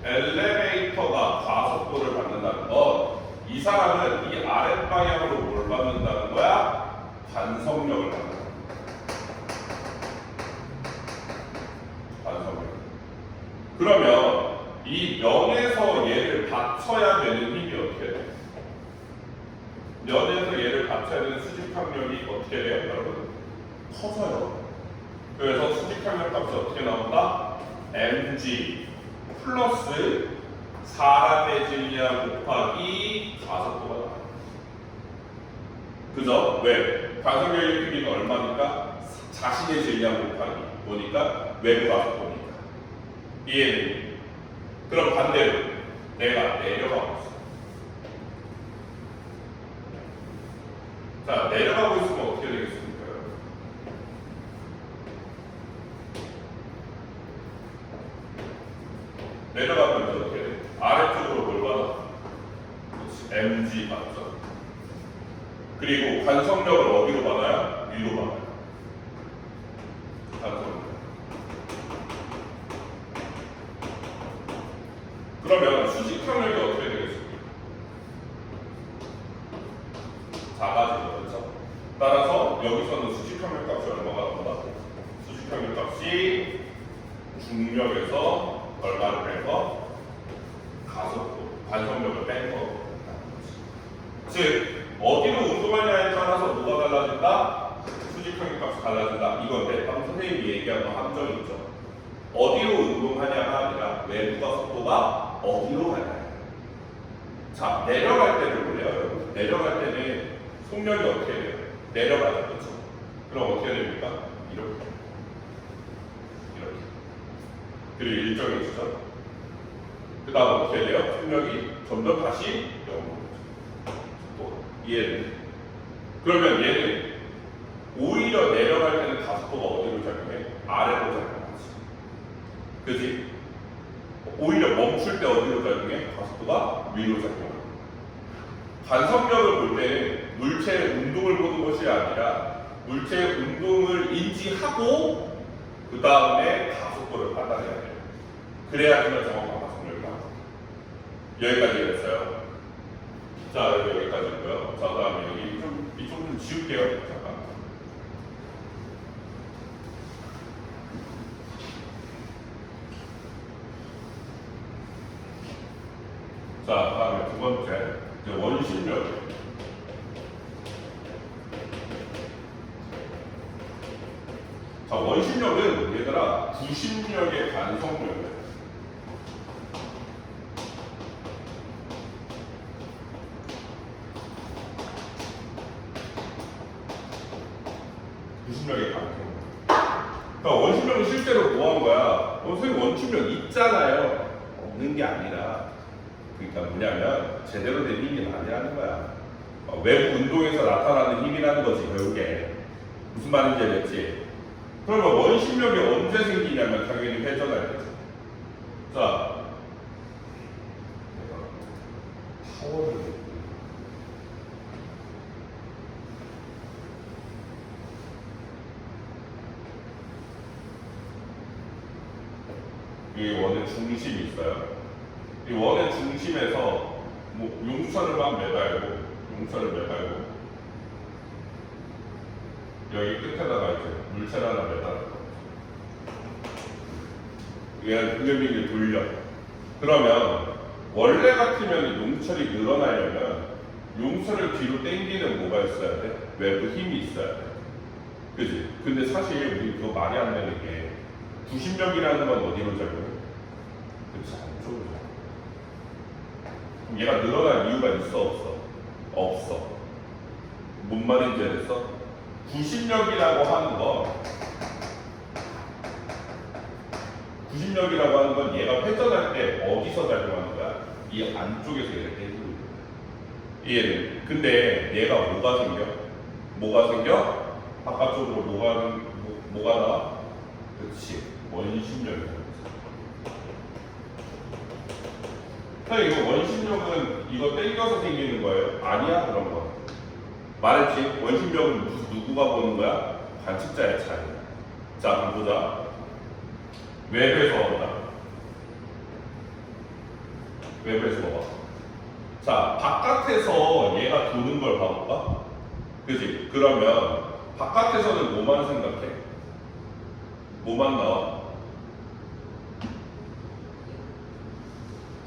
엘리베이터가 가속도를 받는다는 건 이 사람은 이 아랫방향으로 뭘 받는다는 거야? 반성력을 받는다. 반성력. 그러면 이 면에서 얘를 받쳐야 되는 힘이 어떻게 돼? 면에서 얘를 받쳐야 되는 수직항력이 어떻게 돼요, 여러분? 커져요. 그래서 수직항력 값이 어떻게 나온다? mg 플러스 사람의 질량 곱하기 가속도가 나와요. 그죠? 왜? 관성력의 크기가 얼마니까? 자신의 질량 곱하기 뭐니까? 외부 가속도니까. 이해는? 그럼 반대로 내가 내려가고 있어. 자, 내려가고 있으면 어떻게 되겠습니까? 내려가면 이제 어떻게 돼? 아래쪽으로 뭘 받아? mg 받죠. 그리고 관성력을 어디로 받아요? 위로 받아요. 관성력. 그러면 수직항력이 어떻게 되겠습니까? 작아지죠, 그렇죠? 따라서 여기서는 수직항력 값이 얼마가 나온다? 수직항력 값이 중력에서 얼마를 빼서 가속도, 관성력을 뺀 거. 즉, 어디로 운동하냐에 따라서 뭐가 달라진다? 수직항력 값이 달라진다. 이건데, 방금 선생님이 얘기한 거 함정이 있죠. 어디로 운동하냐가 아니라 외부 가속도가 어디로 가냐. 자, 내려갈 때를 볼래요, 여러분? 내려갈 때는 속력이 어떻게 돼요? 내려가죠, 그렇죠? 그럼 어떻게 됩니까? 이렇게. 그리고 일정이 있죠. 그 다음 어떻게 돼요? 속력이 점점 다시 0으로 이해는? 그러면 얘는 오히려 내려갈 때는 가속도가 어디로 작용해? 아래로 작용하지. 그지? 오히려 멈출 때 어디로 작용해? 가속도가 위로 작용해. 관성력을 볼 때는 물체의 운동을 보는 것이 아니라 물체의 운동을 인지하고 그 다음에 가속도를 판단해야 돼요. 그래야지만 정확한 가속력이 나와요. 여기까지 했어요. 자, 여기까지고요. 자, 다음에 여기 좀 이쪽 좀 지울게요. 잠깐. 자, 다음에 두 번째 이제 원심력. 자, 원심력은 얘들아 구심력의 반성력이에요. 구심력의 반성력. 그러니까 원심력은 실제로 뭐 한 거야? 선생님 원심력 있잖아요. 없는 게 아니라 그러니까 뭐냐면 제대로 된 힘이 아니라는 거야. 외부 운동에서 나타나는 힘이라는 거지 결국에. 무슨 말인지 알겠지? 그러면 원심력이 언제 생기냐면 당연히 회전할 때죠. 자, 파워를 이 원의 중심이 있어요. 이 원의 중심에서 뭐 용선을 막 매달고 여기 끝에다가 이제 물체를 하나 매달고 얘는 근육을 돌려. 그러면 원래 같으면 용철이 늘어나려면 용철을 뒤로 당기는 뭐가 있어야 돼? 외부 힘이 있어야 돼. 그지? 근데 사실 우리 그거 말이 안 되는 게 구심력이라는 건 어디로 작용해? 그치, 안쪽으로 작용해. 그럼 얘가 늘어날 이유가 있어 없어? 없어. 뭔 말인지 알겠어? 구심력이라고 하는 건 얘가 회전할 때 어디서 작용하는 거야? 이 안쪽에서 얘를 떼고 있는 거야. 이해돼? 근데 얘가 뭐가 생겨? 바깥쪽으로 뭐가 나와? 그렇지, 원심력이 나와. 이거 원심력은 이거 땡겨서 생기는 거예요? 아니야, 그런 거. 말했지? 원심력은 누구가 보는 거야? 관측자의 차이. 자, 그럼 보자. 외부에서 온다. 외부에서 봐봐. 자, 바깥에서 얘가 도는 걸 봐볼까? 그지? 그러면 바깥에서는 뭐만 생각해? 뭐만 나와?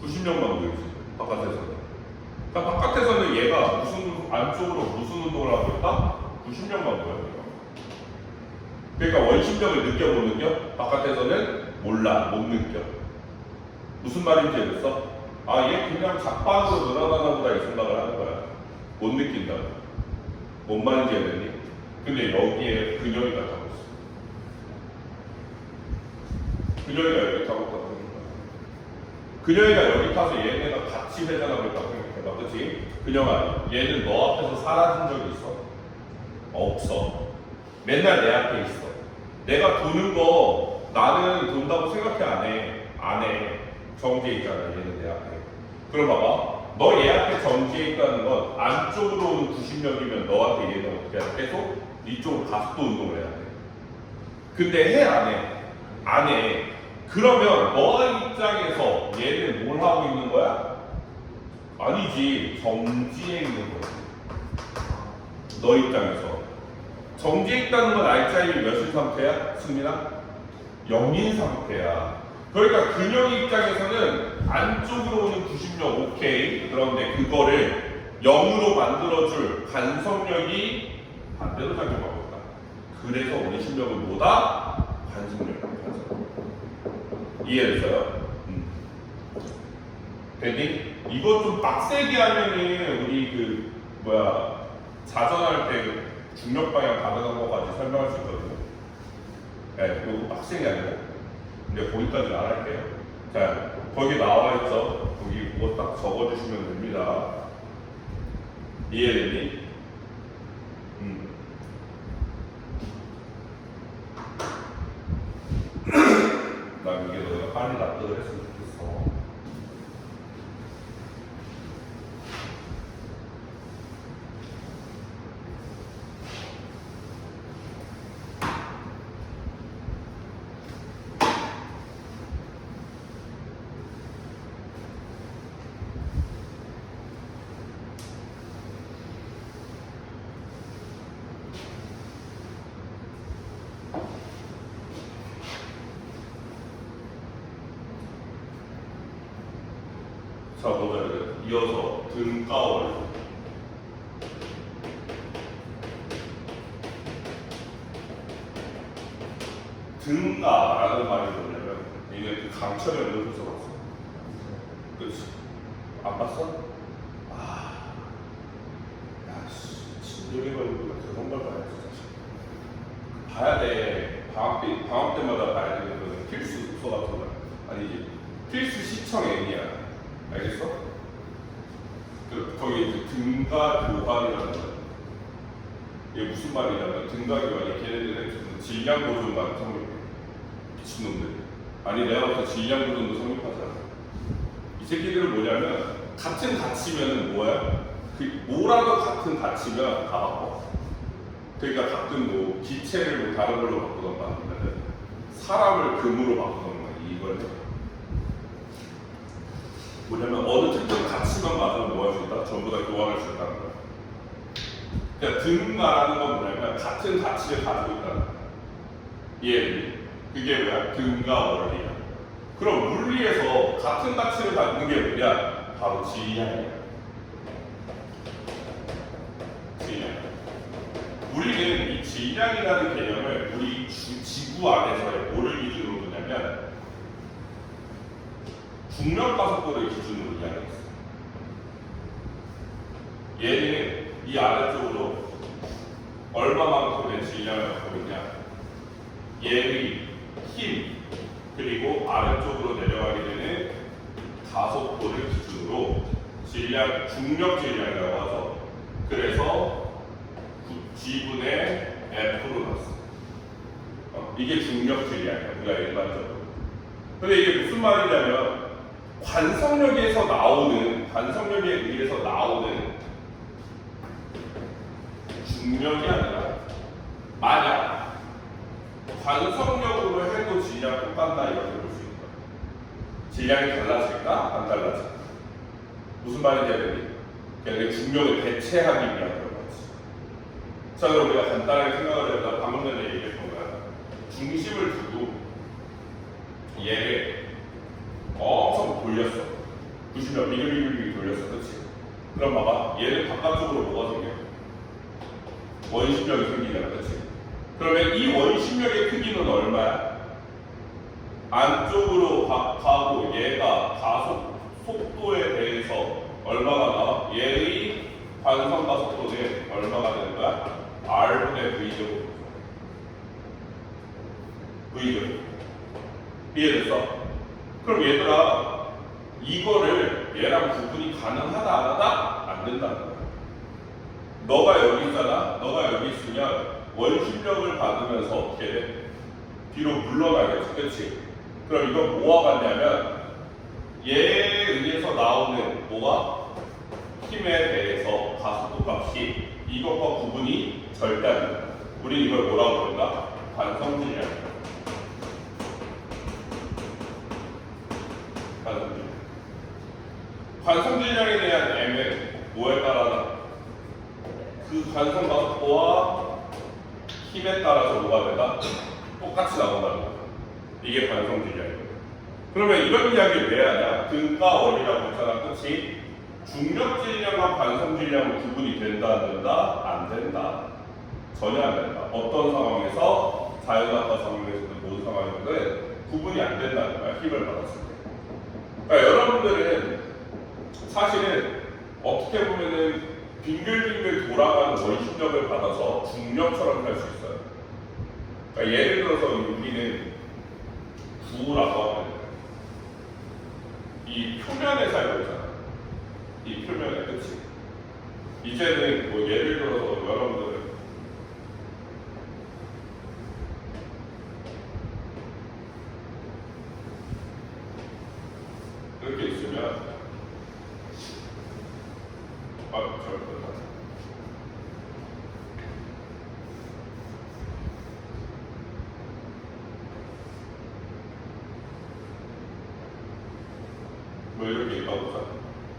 구심력만 보이지, 바깥에서는. 그러니까 바깥에서는 얘가 안쪽으로 무슨 운동을 하고 있다? 구심력만 보여요. 그러니까 원심력을 느껴 못 느껴? 바깥에서는 몰라, 못 느껴. 무슨 말인지 알겠어? 아, 얘 그냥 작반으로 늘어나나 보다 이 생각을 하는 거야. 못 느낀다고. 뭔 말인지 알겠니? 근데 여기에 근형이가 타고 있어. 근형이가 여기 타고 있다고 생각해. 근형이가 여기 타서 얘네가 같이 회전하고 있다고 생각해봐. 그치? 근형아, 얘는 너 앞에서 사라진 적이 있어? 없어. 맨날 내 앞에 있어. 내가 도는 거 나는 돈다고 생각해 안 해. 정지해 있잖아, 얘는 내 앞에. 그럼 봐봐. 너 얘 앞에 정지해 있다는 건 안쪽으로 오는 구심력이면 너한테 얘는 어떻게 해야 돼? 계속 이쪽으로 가속도 운동을 해야 돼. 근데 해, 안 해? 안 해. 그러면 너의 입장에서 얘는 뭘 하고 있는 거야? 아니지. 정지해 있는 거야. 너 입장에서. 정지해 있다는 건 알짜임이 몇인 상태야? 승민아? 0인 상태야. 그러니까 근형 입장에서는 안쪽으로 오는 구심력 오케이. 그런데 그거를 0으로 만들어줄 간섭력이 반대로 작용하고 있다. 그래서 원심력은 뭐다? 관심력이 가져. 이해됐어요? 됐니? 이거 좀 빡세게 하면은 우리 자전할 때 중력 방향 다르다는 거까지 설명할 수 있거든요. 네, 이거 빡세게 하면. 근데 거기까지는 안 할게요. 자, 거기 나와 있죠? 거기 그거 딱 적어주시면 됩니다. 이해됐니? 난 이게 너희가 빨리 납득을 했으면 좋겠어. 자, 보자. 이어서 등가월. 등가라는 말이 뭐냐면 이게 그 강철의 연구소 봤어. 그렇지? 안 봤어? 아, 야, 진격의 걸리고 그런 걸 봐야지. 봐야 돼. 방학 알겠어? 거기 이제 등가 교환이라는 거야. 이게 무슨 말이냐면 등가 교환이 걔네들은 질량 보존만 성립해. 미친놈들. 아니 내가 봤을 때 질량 보존도 성립하지 않아. 이 새끼들은 뭐냐면 같은 가치면은 뭐야? 뭐라도 같은 가치면 다 바꿔. 그러니까 가끔 뭐 기체를 뭐 다른 걸로 바꾸던가 아니면은 사람을 금으로 바꾸던가 이걸 해. 뭐냐면 어느 특정 가치만 맞으면 뭐 할 수 있다? 전부 다 교환할 수 있다는 거야. 그러니까 등가라는 건 뭐냐면 같은 가치를 가지고 있다는 거야. 이해되니? 그게 뭐야? 등가 원리야. 그럼 물리에서 같은 가치를 갖는 게 뭐냐? 바로 질량이야. 질량. 우리는 이 질량이라는 개념을 우리 지구 안에서의 뭐를 기준으로 두냐면 중력 가속도를 기준으로 이야기했어. 얘는 이 아래쪽으로 얼마만큼의 질량을 갖고 있냐? 얘의 힘 그리고 아래쪽으로 내려가게 되는 가속도를 기준으로 질량, 중력 질량이라고 하죠. 그래서 G분의 F로 났어. 이게 중력 질량이야. 우리가 일반적으로. 근데 이게 무슨 관성력에 의해서 나오는 중력이 아니라 만약 관성력으로 해도 질량 똑같나 이렇게 볼 수 있는 거야. 질량이 달라질까? 안 달라질까? 무슨 말인지 알겠니? 그러니까 중력을 대체하기 위한 그런 거지. 자, 그럼 우리가 간단하게 생각을 해보자. 방금 전에 얘기했던 거야. 중심을 두고 얘를 엄청 돌렸어. 90몇 미리미리 돌렸어. 그렇지? 그럼 봐봐. 얘는 바깥쪽으로 뭐가 생겨? 원심력이 생기잖아. 그렇지? 그러면 이 원심력의 크기는 얼마야? 안쪽으로 가고 얘가 가속 속도에 대해서 얼마가 나와? 얘의 관성 가속도는 얼마가 되는 거야? R분의 V제곱. V제곱. 이해됐어? 그럼 얘들아 이거를 얘랑 구분이 가능하다 안 하다? 안 된다는 거야. 너가 여기 있잖아. 너가 여기 있으면 원심력을 받으면서 어떻게 돼? 뒤로 물러나겠지. 그렇지? 그럼 이건 뭐와 같냐면 얘에 의해서 나오는 뭐가? 힘에 대해서 가속도 값이 이것과 구분이 절대 안 된다. 우리 이걸 뭐라고 부른다? 관성질량. 관성질량에 대한 M은 뭐에 따라나? 그 관성 가속도와 힘에 따라서 뭐가 된다? 똑같이 나온다는 거야. 이게 관성질량이에요. 그러면 이런 이야기를 왜 하냐? 등가 원리라고 했잖아. 그치? 중력질량과 관성질량은 구분이 된다 안 된다? 안 된다. 전혀 안 된다. 어떤 상황에서 자연학과 상황에서든 모든 상황에서든 구분이 안 된다는 거야. 힘을 받았을 때. 그러니까 여러분들은 사실은 어떻게 보면은 빙글빙글 돌아가는 원심력을 받아서 중력처럼 할 수 있어요. 그러니까 예를 들어서 우리는 구라고 하면 이 표면에 살고 있잖아. 이 표면에, 그치? 이제는 뭐 예를 들어서 여러분들은 이렇게 있으면 잘못했다. 뭐 이렇게 있다고 보자.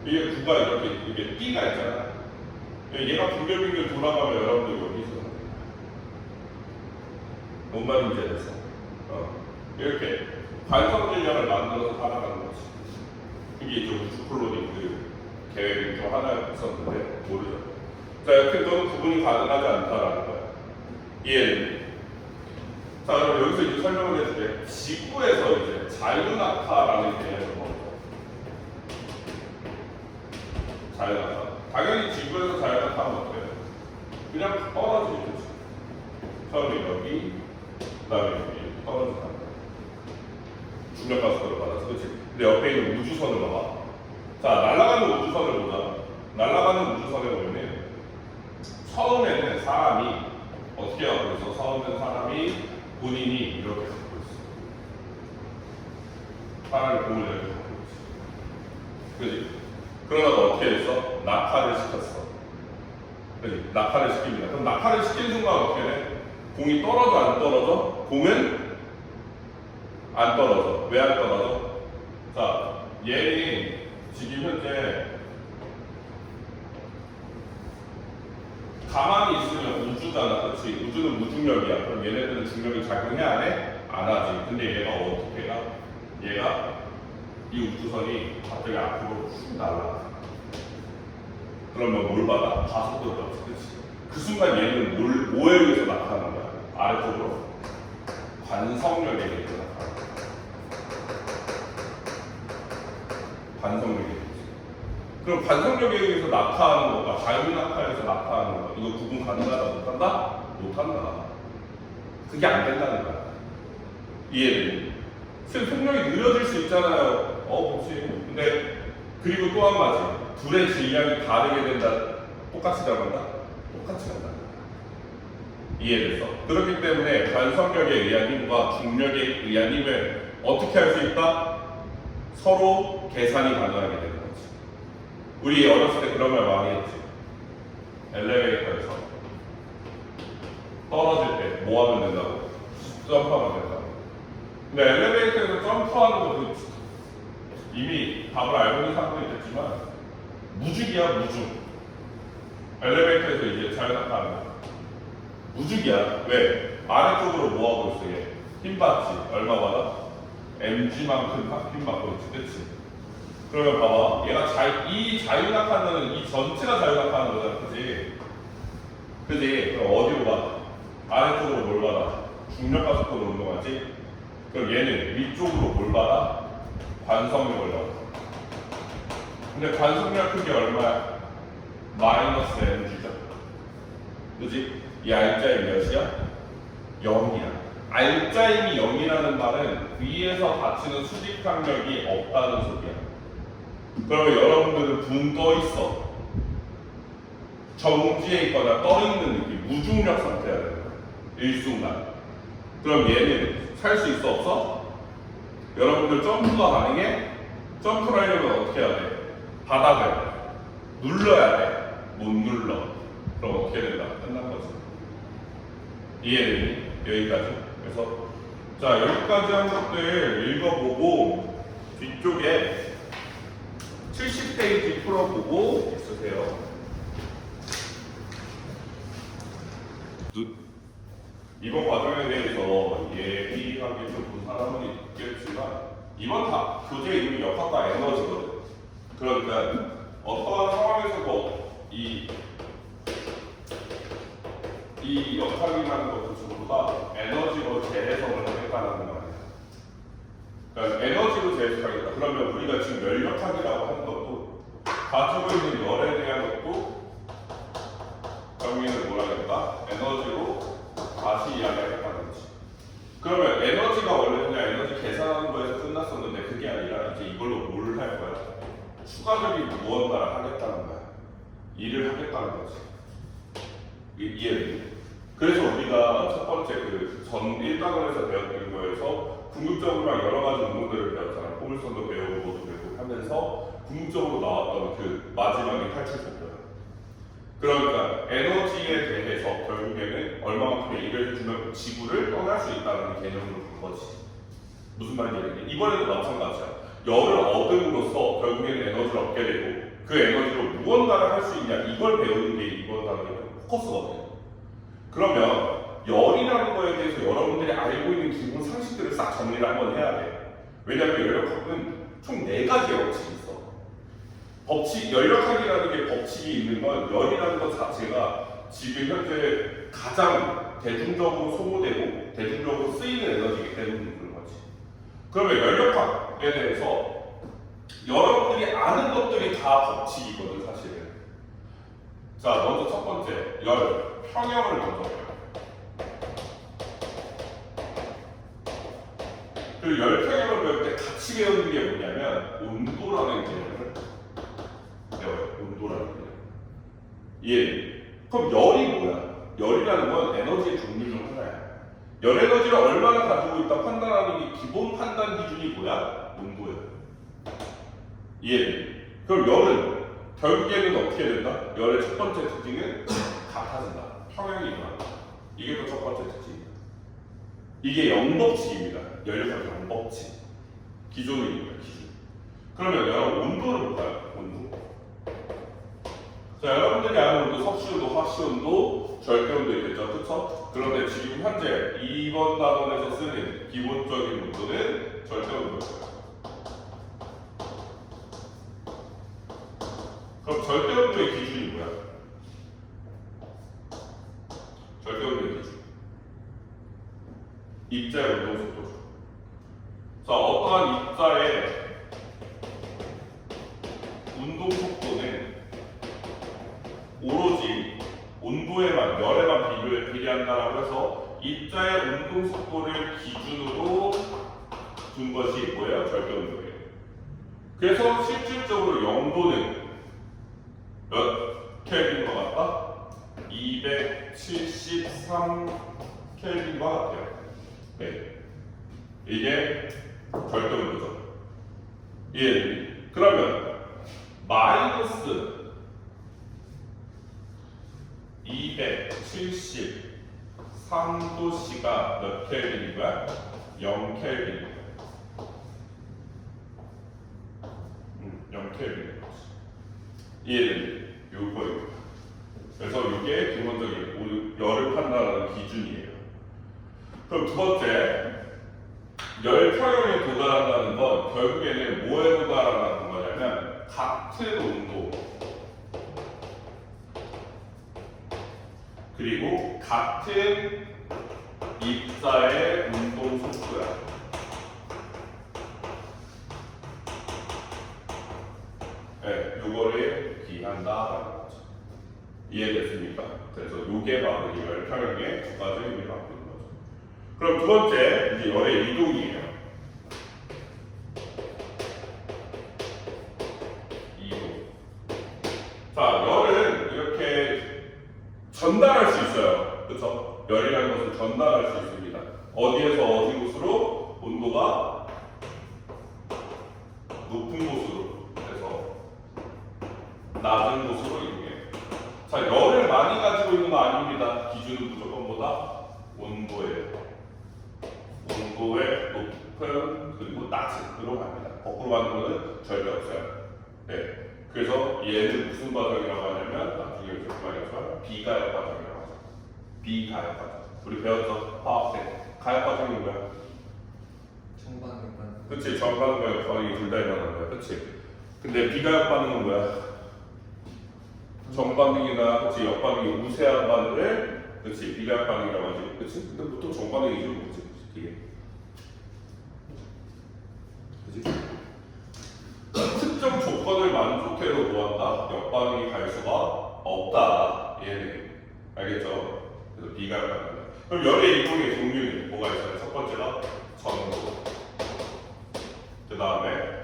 이게 구가 이렇게 띠가 있잖아. 얘가 빙글빙글 돌아가면 여러분들 여기 있어. 뭔 말인지 알겠어? 이렇게 관성질량을 만들어서 살아가는 거지. 이게 이제 우주 플로딩 그 계획 중 하나였었는데 모르죠. 자, 이렇게 너는 구분이 가능하지 않다라는 거야. 이해했니? 자, 그럼 여기서 이제 설명을 해줄게. 지구에서 이제 자유낙하라는 개념을 먹어. 자유낙하. 당연히 지구에서 자유낙하는 어때요? 그냥 떨어지는 거지. 처음에 여기, 그 다음에 여기 떨어진다. 중력 가속도를 받아서, 그렇지? 근데 옆에 있는 우주선을 봐봐. 자, 날아가는 우주선을 보자. 날아가는 우주선에 보면 처음에는 사람이 어떻게 하고 있어? 처음에는 사람이 본인이 이렇게 갖고 있어. 사람이 공을 이렇게 갖고 있어. 그지? 그러다가 어떻게 했어? 낙하를 시켰어. 그지? 낙하를 시킵니다. 그럼 낙하를 시키는 순간 어떻게 돼? 공이 떨어져 안 떨어져? 공은 안 떨어져. 왜 안 떨어져? 자, 얘는 지금 현재 가만히 있으면 우주잖아, 그렇지? 우주는 무중력이야. 그럼 얘네들은 중력이 작용해 안 해? 안 하지. 근데 얘가 어떻게 가? 얘가 이 우주선이 갑자기 앞으로 쭉 날아가. 그러면 뭘 받아? 가속도를 받지, 그렇지? 그 순간 얘는 뭐에 의해서 나타나는 거야? 아래쪽으로 관성력에 의해서 나타나는 거야. 관성력에 의해서. 그럼 관성력에 의해서 낙하하는 거가 자유낙하에서 낙하하는 거 이거 구분 가능하다 못한다? 못한다. 그게 안 된다는 거야. 이해되니? 속력이 느려질 수 있잖아요. 그렇지. 근데 그리고 또 한 가지 둘의 질량이 다르게 된다. 똑같이 나간다? 똑같이 간다. 이해됐어? 그렇기 때문에 관성력에 의한 힘과 중력에 의한 힘을 어떻게 할 수 있다? 서로 계산이 가능하게 되는 거지. 우리 어렸을 때 그런 말 많이 했지. 엘리베이터에서 떨어질 때 뭐 하면 된다고? 점프하면 된다고. 근데 엘리베이터에서 점프하는 것도 이미 답을 알고 있는 사람도 있겠지만 무죽이야, 무죽. 엘리베이터에서 이제 자유낙하하는 거. 무죽이야. 왜? 아래쪽으로 뭐 하고 있어? 얘 힘 받지. 얼마 받아? mg만큼 힘 받고 있지, 그렇지? 그러면 봐봐, 얘가 이 자유낙하는 이 전체가 자유낙하는 거잖아, 그지? 그지? 그럼 어디로 가? 아래쪽으로 뭘 받아? 중력 가속도로 운동하지? 그럼 얘는 위쪽으로 뭘 받아? 관성력을 받아. 근데 관성력 크기 얼마야? 마이너스 mg죠. 그지? 이 R자의 몇이야? 0이야. R자임이 0이라는 말은 위에서 받치는 수직 강력이 없다는 소리야. 그러면 여러분들은 붕 떠 있어. 정지에 있거나 떠 있는 느낌, 무중력 상태야 되는 거야. 일순간. 그럼 얘는 살 수 있어 없어? 여러분들 점프가 가능해? 점프를 하려면 어떻게 해야 돼? 바닥을 눌러야 돼. 못 눌러. 그럼 어떻게 된다? 끝난 거지. 이해되니? 여기까지. 그래서 자, 여기까지 한 것들 읽어보고 뒤쪽에 70페이지 풀어보고 있으세요. 이번 과정에 대해서 얘기하기 좀 사람은 있겠지만 이번 교재 이름이 역학과 에너지거든. 그러니까 어떠한 상황에서도 이 역학이라는 것도 전부 다 에너지로 재해석을 하겠다는 말이야. 그러니까 에너지로 재해석하겠다. 그러면 우리가 지금 열역학이라고 하는 것도 가지고 있는 열에 대한 것도 정의는 뭐라 그럴까? 에너지로 다시 이야기하겠다는 거지. 그러면 에너지가 원래 그냥 에너지 계산하는 거에서 끝났었는데 그게 아니라 이제 이걸로 뭘 할 거야? 추가적인 무언가를 하겠다는 거야. 일을 하겠다는 거지. 이해되니? 그래서 우리가 첫 번째 전 1단원에서 배웠던 거에서 궁극적으로 여러 가지 운동들을 배웠잖아요. 포물선도 배우고 뭐도 배우고 하면서 궁극적으로 나왔던 그 마지막에 탈출법이야. 그러니까 에너지에 대해서 결국에는 얼마만큼의 일을 해주면 지구를 떠날 수 있다는 개념으로 간 거지. 무슨 말인지 이번에도 마찬가지야. 열을 얻음으로써 결국에는 에너지를 얻게 되고 그 에너지로 무언가를 할 수 있냐 이걸 배우는 게 이번 단원의 포커스거든요. 그러면 열이라는 거에 대해서 여러분들이 알고 있는 기본 상식들을 싹 정리를 한번 해야 돼. 왜냐하면 열역학은 총 4가지의 법칙이 있어. 열역학이라는 게 법칙이 있는 건 열이라는 것 자체가 지금 현재 가장 대중적으로 소모되고 대중적으로 쓰이는 에너지이기 때문에 그런 거지. 그러면 열역학에 대해서 여러분들이 아는 것들이 다 법칙이거든 사실은. 자, 먼저 첫 번째 열 평형을 먼저 봐요. 그 열 평형을 배울 때 같이 배우는 게 뭐냐면 온도라는 개념을 예. 그럼 열이 뭐야? 열이라는 건 에너지의 종류 중 하나야. 열 에너지를 얼마나 가지고 있다 판단하는 게 기본 판단 기준이 뭐야? 온도야. 예. 그럼 열은 결국에는 어떻게 된다? 열의 첫 번째 특징은 같아진다. 평형이 일어난다. 이게 또 첫 번째 특징이다. 이게 영법칙입니다. 열력 영법칙. 기존입니다. 기준. 그러면 여러분 온도를 볼까요? 온도. 자, 여러분들이 아는 온도, 섭씨온도, 화씨온도, 절대온도 있겠죠, 그쵸? 그런데 지금 현재 2번 단원에서 쓰는 기본적인 온도는 절대온도예요. 그럼 절대온도의 기준이 뭐야? 절대온도의 기준. 입자의 운동속도죠. 자, 어떠한 입자의 운동속도는 오로지 온도에만, 열에만 비례한다라고 해서 입자의 운동속도를 기준으로 둔 것이 뭐예요? 절대온도예요. 그래서 실질적으로 영도는 몇 켈빈과 같다? 273 켈빈과 같아요. 네. 이게 절대온도죠. 예. 그러면 마이너스 273도씨가 몇 켈빈인가요? 0켈빈. 0켈빈인 거지. 이해되니? 요거입니다. 그래서 이게 기본적인 열을 판단하는 기준이에요. 그럼 두 번째, 열 평형에 도달한다는 건 결국에는 뭐에 도달한다는 거냐면 같은 온도 그리고 같은 입자의 운동 속도야. 네, 요거를 기한다라는 거죠. 이해됐습니까? 그래서 요게 바로 이 열 평형의 두 가지 의미를 갖고 있는 거죠. 그럼 두 번째, 이제 열의 이동이에요. 이동. 자, 열은 이렇게 전달할 수 있어요. 그렇죠? 열이라는 것을 전달할 수 있습니다. 어디에서 어디 곳으로? 온도가 높은 곳으로 해서 낮은 곳으로 이동해요. 자, 열을 많이 가지고 있는 거 아닙니다. 기준은 무조건 뭐다? 온도예요. 온도의 높은 그리고 낮은으로 갑니다. 거꾸로 가는 거는 절대 없어요. 네. 그래서 얘는 무슨 과정이라고 하냐면 나중에 이제 그만해서 비가역 과정이라고 하죠. 비가역 과정. 우리 배웠죠? 화학 때. 가역 과정이 뭐야? 정반응반. 그치, 정반응과 역반응이 둘 다 일어나는 거야. 그치? 근데 비가역 반응은 뭐야? 정반응이나 그치, 역반응이 우세한 반응을 그치, 비가역 반응이라고 하지. 그치? 근데 보통 정반응이지 뭐지? 이게. 그치? 특정 조건을 만족해도 뭐한다? 역반응이 갈 수가 없다. 얘는. 알겠죠? 그래서 비가역 반응. 그럼 열의 이동의 종류는 뭐가 있어요? 첫 번째가 전도. 그 다음에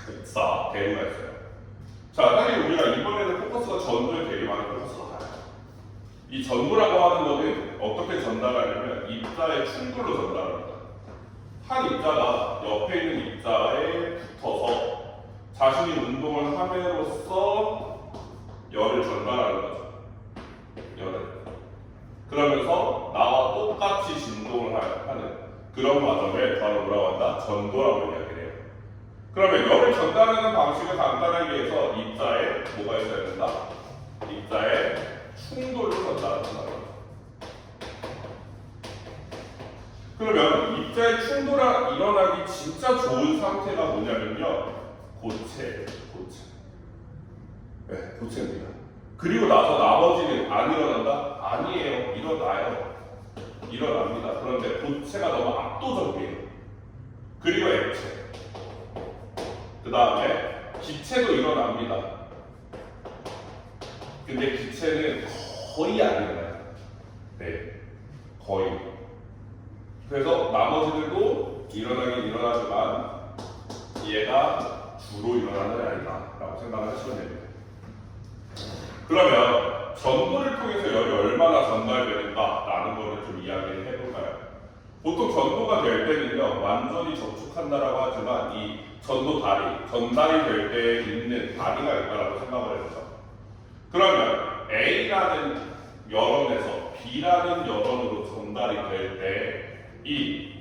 복사, 대류가 있어요. 자, 사실 우리가 이번에는 포커스가 전도에 되게 많은 포커스가 가요. 이 전도라고 하는 거는 어떻게 전달하냐면 입자의 충돌로 전달합니다. 한 입자가 옆에 있는 입자에 붙어서 자신이 운동을 함으로써 열을 전달하는 거죠. 열을. 그러면서 나와 똑같이 진동을 하는 그런 과정을 바로 뭐라고 한다? 전도라고 이야기를 해요. 그러면 열을 전달하는 방식을 간단하게 해서 입자에 뭐가 있어야 된다? 입자에 충돌을 전달한다. 그러면 입자의 충돌이 일어나기 진짜 좋은 상태가 뭐냐면요. 고체. 네, 고체입니다. 그리고 나서 나머지는 안 일어난다? 아니에요. 일어나요. 일어납니다. 그런데 고체가 너무 압도적이에요. 그리고 액체. 그 다음에 기체도 일어납니다. 근데 기체는 거의 안 일어나요. 네, 거의. 그래서 나머지들도 일어나긴 일어나지만 얘가 주로 일어나는 게 아니다 라고 생각을 하시면 됩니다. 그러면 전도를 통해서 열이 얼마나 전달되는가라는 거를 좀 이야기를 해볼까요? 보통 전도가 될 때는요, 완전히 접촉한다라고 하지만 이 전도 다리, 전달이 될 때 있는 다리가 있다라고 생각을 해보죠. 그러면 A라는 여론에서 B라는 여론으로 전달이 될 때 이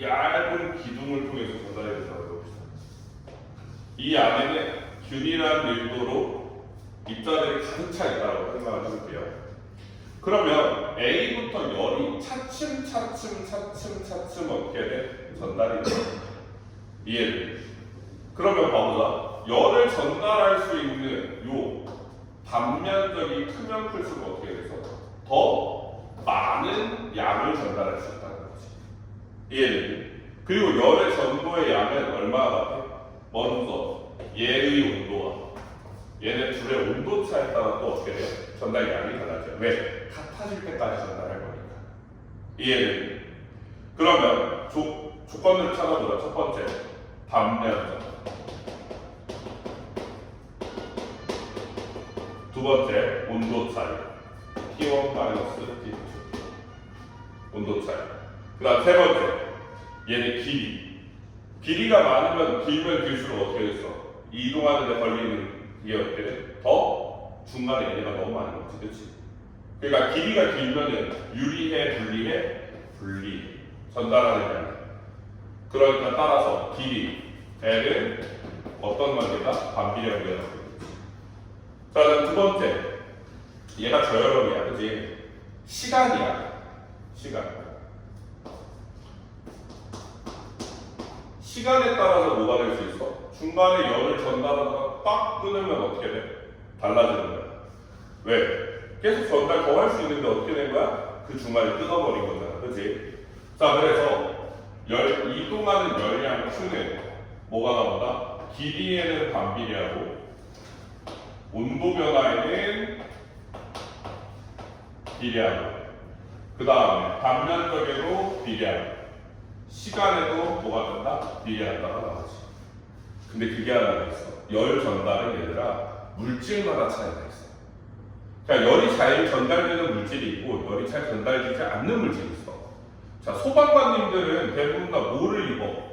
얇은 기둥을 통해서 전달이 된다고 해봅시다. 이 안에는 균일한 밀도로 입자들이 가득 차 있다고 생각을 해볼게요. 그러면 A부터 열이 차츰 어떻게 돼? 전달이 돼. 이해돼? 그러면 봐보자. 열을 전달할 수 있는 요 단면적이 크면 클수록 어떻게 돼서 더 많은 양을 전달할 수 있다는 거지. 이해돼? 그리고 열의 전도의 양은 얼마나 같아? 먼저 얘의 온도와 얘네 둘의 온도 차에 따라 또 어떻게 돼요? 전달 양이 달라져요. 왜? 같아질 때까지 전달할 거니까. 이해돼? 그러면 조건을 찾아보자. 첫 번째, 단면적. 두 번째, 온도 차이. T1 T2. 온도 차이. 그 다음 세 번째, 얘네 길이. 길이가 많으면 길면 길수록 어떻게 됐어? 이동하는 데 걸리는 이게 어떻게 돼? 더 중간에 얘네가 너무 많은 거지, 그렇지? 그러니까 길이가 길면은 유리해, 분리해, 전달하는 양. 그러니까 따라서 길이 L은 어떤 관계다? 반비례 관계다. 자, 그럼 두 번째, 얘가 저열음이야, 그렇지? 시간이야, 시간. 시간에 따라서 뭐가 될 수 있어? 중간에 열을 전달하다가 딱 끊으면 어떻게 돼? 달라지는 거야. 왜? 계속 전달 더 할 수 있는데 어떻게 된 거야? 그 중간에 끊어버린 거잖아. 그치? 자, 그래서 이동하는 열량 Q는 뭐가 나온다? 길이에는 반비례하고 온도 변화에는 비례하고 그 다음에 단면적에도 비례하고 시간에도 뭐가 된다? 비례한다가 나오지. 근데 그게 하나 있어. 열 전달은 얘들아 물질마다 차이가 있어. 그러니까 열이 잘 전달되는 물질이 있고 열이 잘 전달되지 않는 물질이 있어. 자, 소방관님들은 대부분 다 뭐를 입어?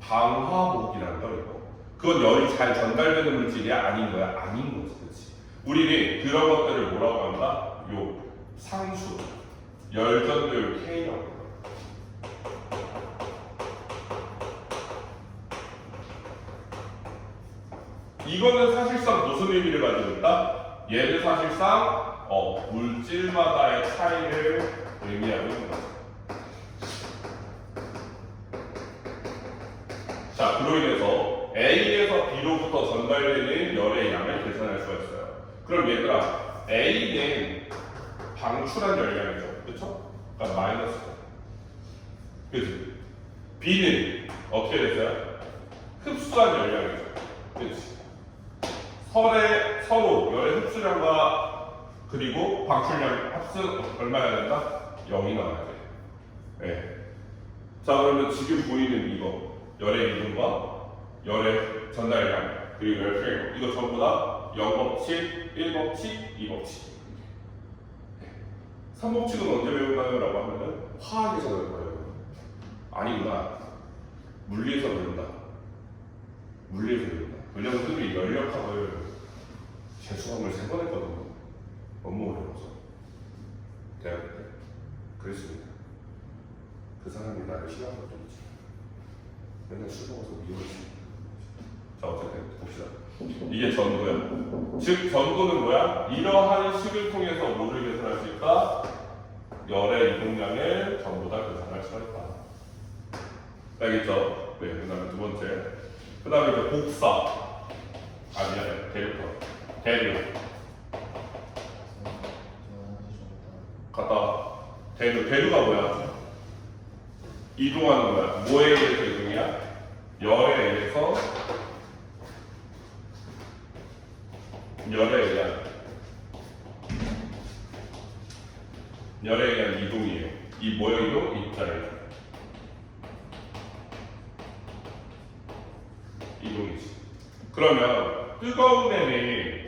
방화복이라는 걸 입어. 그건 열이 잘 전달되는 물질이야? 아닌 거야? 아닌 거지, 그렇지? 우리는 그런 것들을 뭐라고 한다? 요 상수, 열전도율 K라고 해요. 이거는 사실상 무슨 의미를 가지고 있다? 얘는 사실상 물질마다의 차이를 의미하고 있는 거죠. 자, 그로 인해서 A에서 B로부터 전달되는 열의 양을 계산할 수가 있어요. 그럼 얘들아, A는 방출한 열량이죠, 그렇죠? 그러니까 마이너스. 그렇지? B는 어떻게 됐어요? 흡수한 열량이죠, 그렇지? 서로 열의 흡수량과 그리고 방출량 합승 얼마야 된다? 0이 나와야 돼. 네. 자, 그러면 지금 보이는 이거 열의 이동과 열의 전달량 그리고 열 수량 이거 전부 다 0법칙, 1법칙, 2법칙. 3법칙은 언제 배우나요? 라고 하면은 화학에서 배울 거예요. 아니구나. 물리에서 배운다. 물리에서 배운다. 왜냐면 선생님이 열역학을 재수학을 3번 했거든요. 너무 어려워서. 대학교 때. 그랬습니다. 그 사람이 나를 싫어하는 것도 있지. 맨날 술 먹어서 미워했습니다. 자, 어쨌든 봅시다. 이게 전도야. 즉, 전도는 뭐야? 이러한 식을 통해서 뭐를 계산할 수 있다? 열의 이동량을 전부 다 계산할 수가 있다. 알겠죠? 네, 그 다음에 두 번째. 그 다음에 이제 복사. 아니야, 대륙. 갔다. 대류가 뭐야? 이동하는 거야. 뭐에 의해서 이동이야? 열에 의해서 열에 의한 이동이에요. 이 뭐의 이동? 입자의 이동이지. 그러면 뜨거운 애는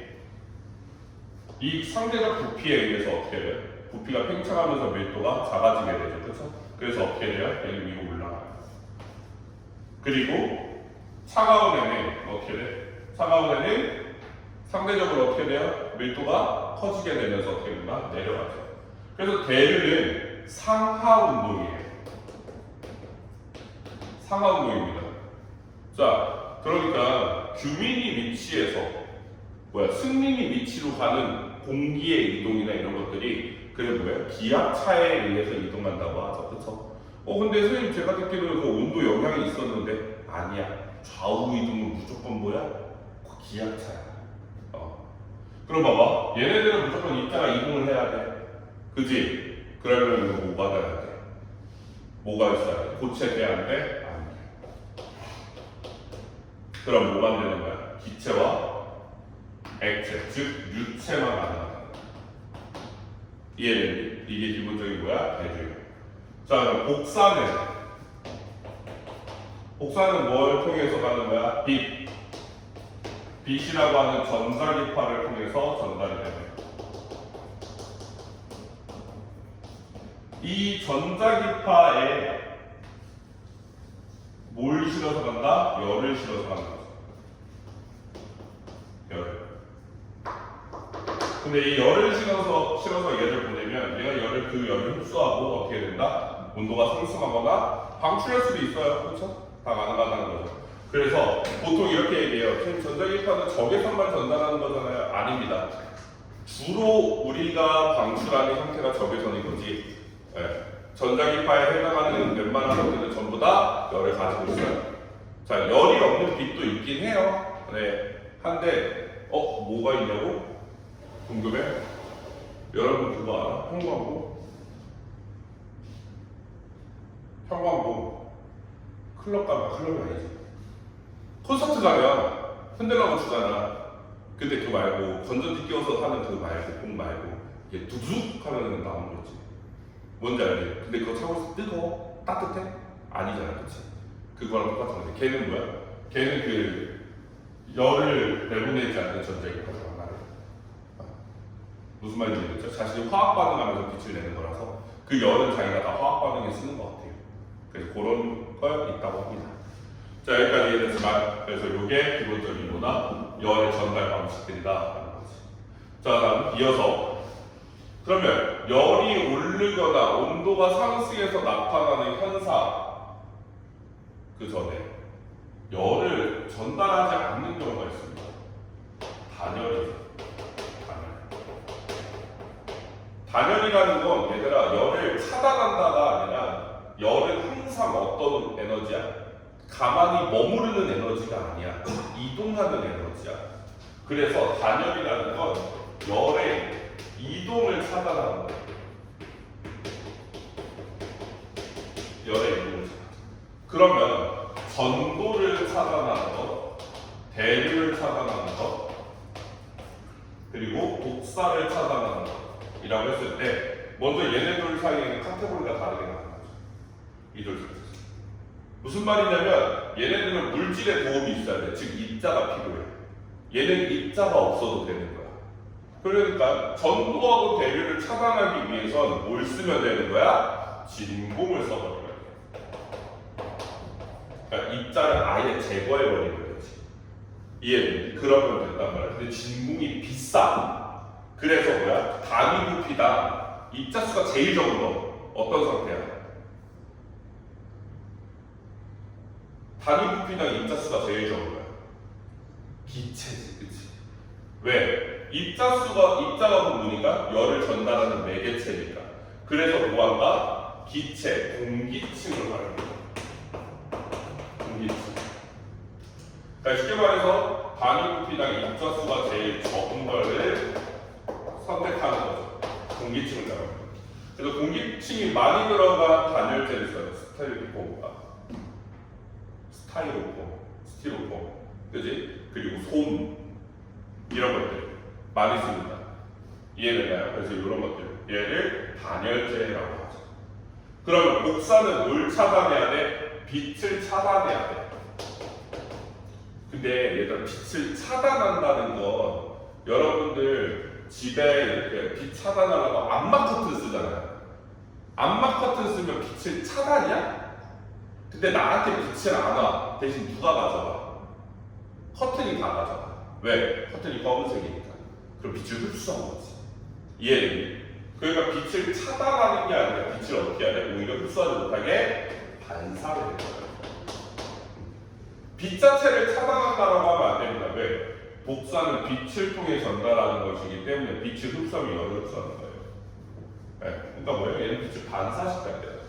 이 상대적 부피에 의해서 어떻게 돼요? 부피가 팽창하면서 밀도가 작아지게 되죠. 그렇죠? 그래서 어떻게 돼요? 얘는 위로 올라가요. 그리고 차가운 애는 어떻게 돼? 차가운 애는 상대적으로 어떻게 돼요? 밀도가 커지게 되면서 어떻게 된다? 내려가죠. 그래서 대류는 상하 운동이에요. 상하 운동입니다. 자, 그러니까 규민이 위치에서 승민이 위치로 가는 공기의 이동이나 이런 것들이 그게 뭐예요? 기압차에 의해서 이동한다고 하죠. 그렇죠? 근데 선생님 제가 듣기로는 그 온도 영향이 있었는데 아니야. 좌우 이동은 무조건 뭐야? 기압차야. 그럼 봐봐. 얘네들은 무조건 입자가 이동을 해야 돼. 그지? 그러면 뭐가 돼야 돼? 뭐가 있어야 돼? 고체돼야 안 돼? 안 돼. 그럼 뭐만 되는 거야? 기체와 액체, 즉 유체만 가능하다. 이해되니? 이게 기본적인 거야? 대류. 자, 그럼 복사는 뭘 통해서 가는 거야? 빛이라고 하는 전자기파를 통해서 전달이 되는 거야. 이 전자기파에 뭘 실어서 간다? 열을 실어서 가는 거죠. 열. 근데 이 열을 실어서 얘를 보내면 얘가 그 열을 흡수하고 어떻게 된다? 온도가 상승하거나 방출할 수도 있어요. 그렇죠? 다 가능하다는 거죠. 그래서 보통 이렇게 얘기해요. 지금 전자기파는 적외선만 전달하는 거잖아요. 아닙니다. 주로 우리가 방출하는 형태가 적외선인 거지. 네. 전자기파에 해당하는 웬만한 것들은 전부 다 열을 가지고 있어요. 자, 열이 없는 빛도 있긴 해요. 네. 한데, 뭐가 있냐고? 궁금해? 여러분 그거 알아? 형광등? 클럽 가면 클럽이 아니지. 콘서트 가면 흔들라고 주잖아. 근데 그거 말고 건전지 끼워서 하는 그거 말고 공 말고 이게 두둑 하면 나오는 거지. 뭔지 알지? 근데 그거 차고 있을 때 뜨거워? 따뜻해? 아니잖아, 그치? 그거랑 똑같은 건데 걔는 뭐야? 걔는 그 열을 내보내지 않는 전자기파란 말이야. 무슨 말인지 알겠죠? 자신이 화학 반응하면서 빛을 내는 거라서 그 열은 자기가 다 화학 반응에 쓰는 것 같아요. 그래서 그런 거 있다고 합니다. 자, 여기까지 이해됐지만 그래서 이게 기본적인 거나 열의 전달 방식들이다 라는 거지. 자, 다음 이어서 그러면 열이 오르거나 온도가 상승해서 나타나는 현상 그 전에 열을 전달하지 않는 경우가 있습니다. 단열이죠. 단열이라는 건 얘들아 열을 차단한다가 아니라 열은 항상 어떤 에너지야? 가만히 머무르는 에너지가 아니야. 이동하는 에너지야. 그래서 단열이라는 건 열의 이동을 차단하는 거야. 열의 이동을 차단. 그러면 전도를 차단하는 것, 대류를 차단하는 것, 그리고 복사를 차단하는 것 이라고 했을 때 먼저 얘네들 사이에는 카테고리가 다르게 나타나죠. 이들 사이에서. 무슨 말이냐면 얘네들은 물질의 도움이 있어야 돼. 즉 입자가 필요해. 얘는 입자가 없어도 되는 거야. 그러니까 전도하고 대류를 차단하기 위해선 뭘 쓰면 되는 거야? 진공을 써버려야 돼. 그러니까 입자를 아예 제거해버리는 거지. 이해돼? 그러면 된단 말이야. 근데 진공이 비싸. 그래서 뭐야? 단위 부피당 입자수가 제일 적은 거 어떤 상태야? 단위 부피당 입자수가 제일 적은 거야. 기체지, 그치? 왜? 입자가 뭐니까 열을 전달하는 매개체니까. 그래서 뭐한다? 기체, 공기층을 말하는 거야. 공기층. 그러니까 쉽게 말해서 단위 부피당 입자수가 제일 적은 거를 선택하는 거죠. 공기층을 잡는 거죠. 그래서 공기층이 많이 들어간 단열재를 써요. 스티로폼, 그지? 그리고 솜 이런 것들 많이 씁니다. 이해되나요? 그래서 이런 것들 얘를 단열재라고 하죠. 그러면 복사는 뭘 차단해야 돼? 빛을 차단해야 돼. 근데 얘들아 빛을 차단한다는 건 여러분들 집에 이렇게 빛 차단하려고 암막 커튼 쓰잖아요. 암막 커튼 쓰면 빛을 차단이야? 근데 나한테 빛을 안 와. 대신 누가 가져가? 커튼이 다 가져가. 왜? 커튼이 검은색이니까. 그럼 빛을 흡수한 거지. 이해했니? 그러니까 빛을 차단하는 게 아니라 빛을 어떻게 하냐? 오히려 흡수하지 못하게 반사를 해요. 빛 자체를 차단한다라고 하면 안 됩니다. 왜? 복사는 빛을 통해 전달하는 것이기 때문에 빛을 흡수하면 열을 흡수하는 거예요. 네. 그러니까 뭐예요? 얘는 빛을 반사시켜야 돼요.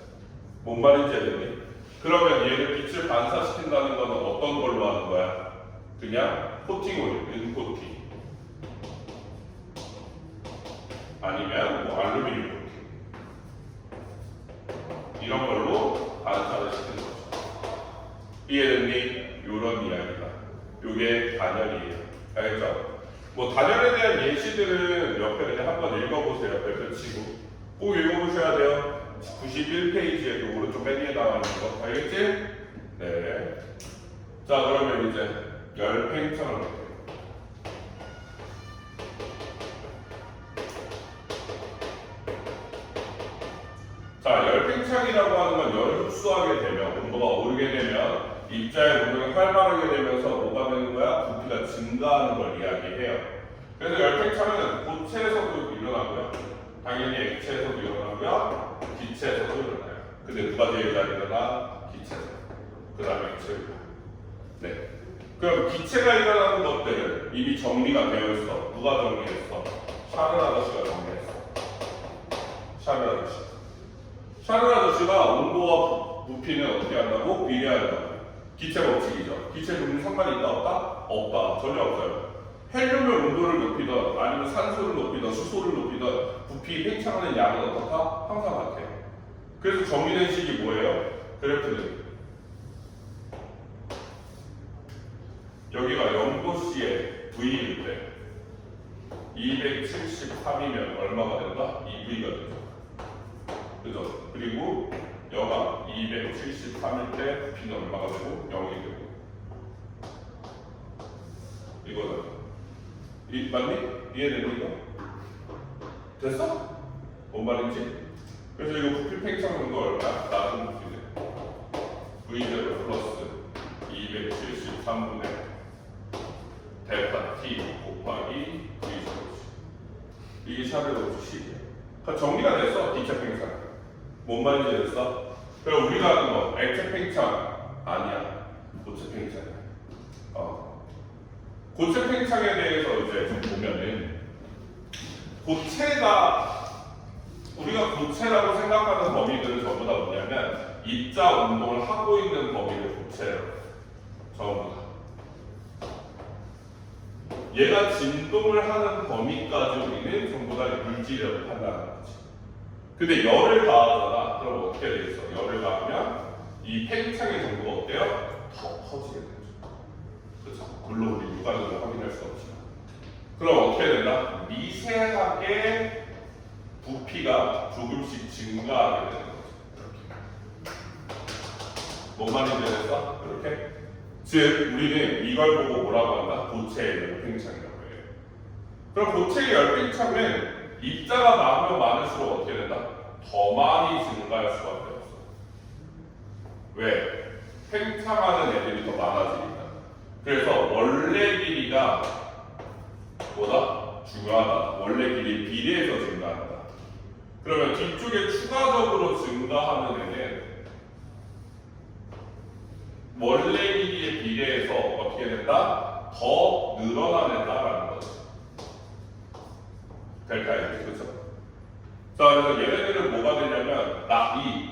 뭔 말인지 알겠니? 그러면 얘를 빛을 반사시킨다는 것은 어떤 걸로 하는 거야? 그냥 코팅 오일, 은코팅. 아니면 뭐 알루미늄 코팅. 이런 걸로 반사를 시키는 거죠. 이해됐니? 요런 이야기다. 요게 단열이에요. 알겠죠? 뭐 단열에 대한 예시들은 옆에 그냥 한번 읽어보세요. 별표 치고 꼭 읽어보셔야 돼요. 91페이지에 오른쪽 맨 위에 나와 있는 거 알겠지? 네. 자 그러면 이제 열팽창을 할게요. 자 열팽창이라고 하는 건 열을 흡수하게 되면 온도가 오르게 되면 입자의 운동이 활발하게 되면서 뭐가 되는 거야? 부피가 증가하는 걸 이야기해요. 그래서 열팽창은 고체에서도 일어나고요. 당연히 액체에서도 일어나고요. 기체에서도 일어나요. 근데 누가 제일 잘 일어나? 기체에서. 그 다음에 액체로. 네. 그럼 기체가 일어나는 것들은 이미 정리가 되어 있어. 누가 정리했어? 샤를 아저씨가 정리했어. 샤를 아저씨. 샤를 아저씨가 온도와 부피는 어떻게 한다고? 비례한다고. 기체 법칙이죠. 기체 종류 상관이 있다 없다? 없다. 전혀 없어요. 헬륨의 온도를 높이던 아니면 산소를 높이던 수소를 높이던 부피 팽창하는 양은 어떻다? 항상 같아요. 그래서 정의된 식이 뭐예요? 그래프는 여기가 0도씨의 V일 때 273이면 얼마가 된다? 2V가 되죠. 그죠? 그리고 여가 273일 때 P는 얼마가 되고 0이 되고 이거다. 맞니? 이해되니 이거? 됐어? 뭔 말인지? 그래서 이거 부피 팽창 정도 얼마? 낮은 부피네. V0 플러스 273분의 델타 T 곱하기 V0. 이게 샤베로 주식이야. 그러니까 정리가 됐어. 기체 팽창. 뭔 말인지 됐어? 그럼 우리가 하는 거 액체 팽창 아니야. 고체 팽창이야. 고체 팽창에 대해서 이제 좀 보면은 고체가 우리가 고체라고 생각하는 범위들은 전부 다 뭐냐면 입자 운동을 하고 있는 범위를 고체라고 전부 다. 얘가 진동을 하는 범위까지 우리는 전부 다 물질이라고 판단하는 거지. 근데 열을 가하잖아. 그럼 어떻게 돼 있어? 열을 가하면 이 팽창의 정도가 어때요? 더 커지게 되죠. 그렇죠? 물론 우리 육안으로 확인할 수 없지만. 그럼 어떻게 된다? 미세하게 부피가 조금씩 증가하게 되는 거죠. 이렇게. 뭔 말인지 알겠어? 이렇게. 즉 우리는 이걸 보고 뭐라고 한다? 고체의 열팽창이라고 해요. 그럼 고체의 열팽창은 입자가 많으면 많을수록 어떻게 된다? 더 많이 증가할 수밖에 없어. 왜? 팽창하는 애들이 더 많아지니까. 그래서 원래 길이가 뭐다? 중요하다. 원래 길이 비례해서 증가한다. 그러면 뒤쪽에 추가적으로 증가하는 애는 원래 길이에 비례해서 어떻게 된다? 더 늘어나낸다라는 거죠. 델타 X, 그렇죠? 자, 그래서 얘네들은 뭐가 되냐면 이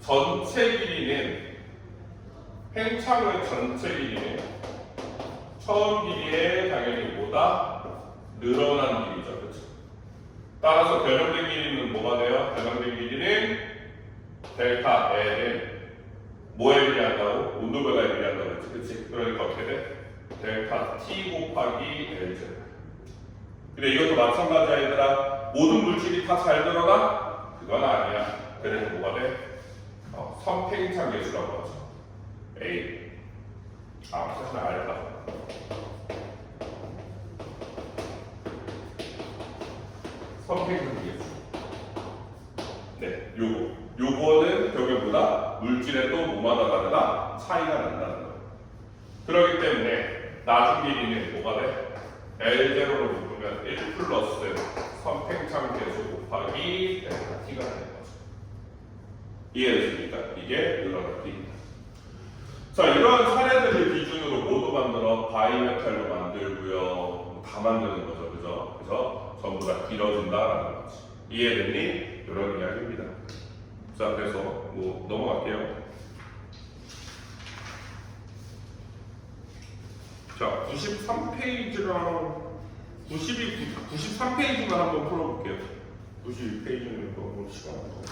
전체 길이는 팽창의 전체 길이는 처음 길이에 당연히 뭐다? 늘어난 길이죠, 그렇죠? 따라서 변형된 길이는 뭐가 돼요? 변형된 길이는 델타 L은 뭐에 비례한다고? 온도 변화에 비례한다고 그랬지, 그렇지? 그러니까 어떻게 돼? 델타 T 곱하기 L제. 근데 이것도 마찬가지야 얘들아. 모든 물질이 다 잘 늘어나? 그건 아니야. 그래서 뭐가 돼? 선팽창 계수라고 하죠. A. 사실 알다. 선택하겠습니다. 네, 요거는 결국보다 물질의 또 뭐마다 다르다 차이가 난다는 거예요. 그렇기 때문에 나중 길이는 뭐가 돼? L0로 묶으면 1 플러스 선팽창 계수 곱하기 델타 T가 되는 거죠. 이해되십니까? 이게 늘어나기입니다. 자, 이러한 사례들을 기준으로 모두 만들어 바이메탈로 만들고요. 다 만드는 거죠. 그죠? 그래서 전부 다 길어진다라는 거지. 이해됐니? 이런 이야기입니다. 자, 그래서 뭐 넘어갈게요. 자, 93페이지랑 93페이지만 한번 풀어볼게요. 92페이지는 너무 시간 안 돼.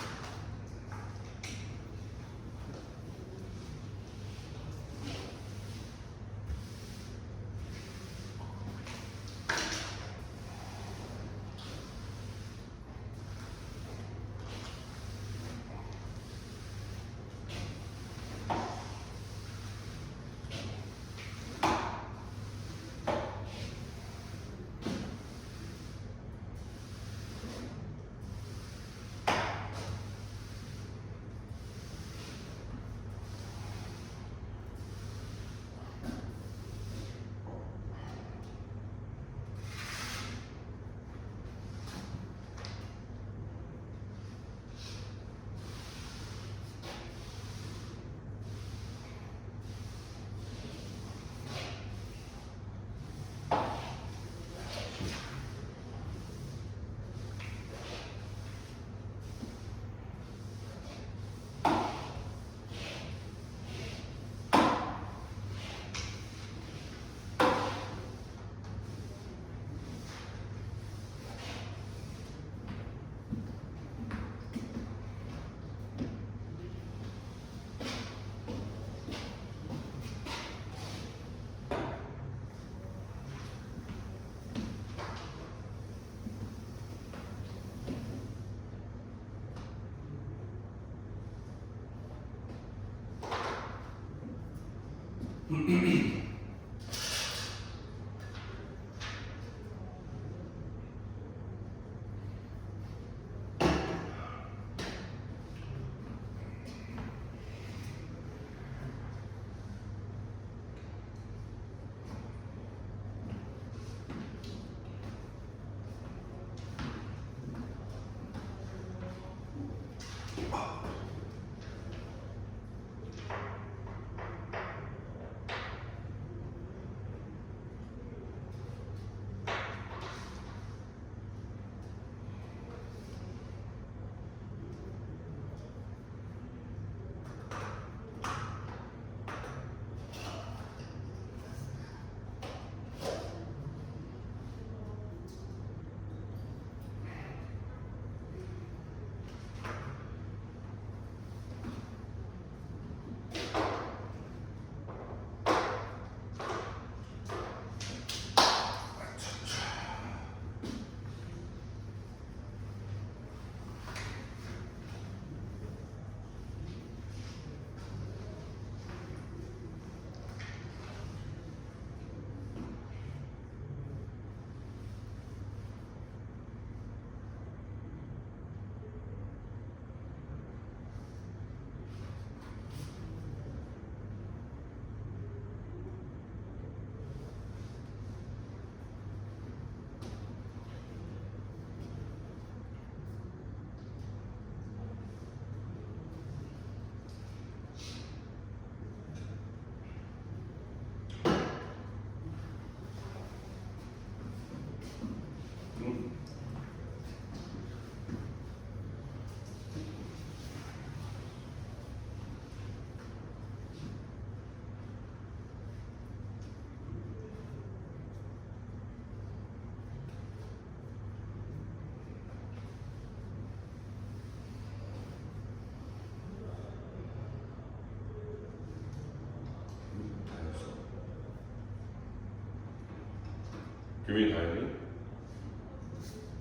규민이 다 했니?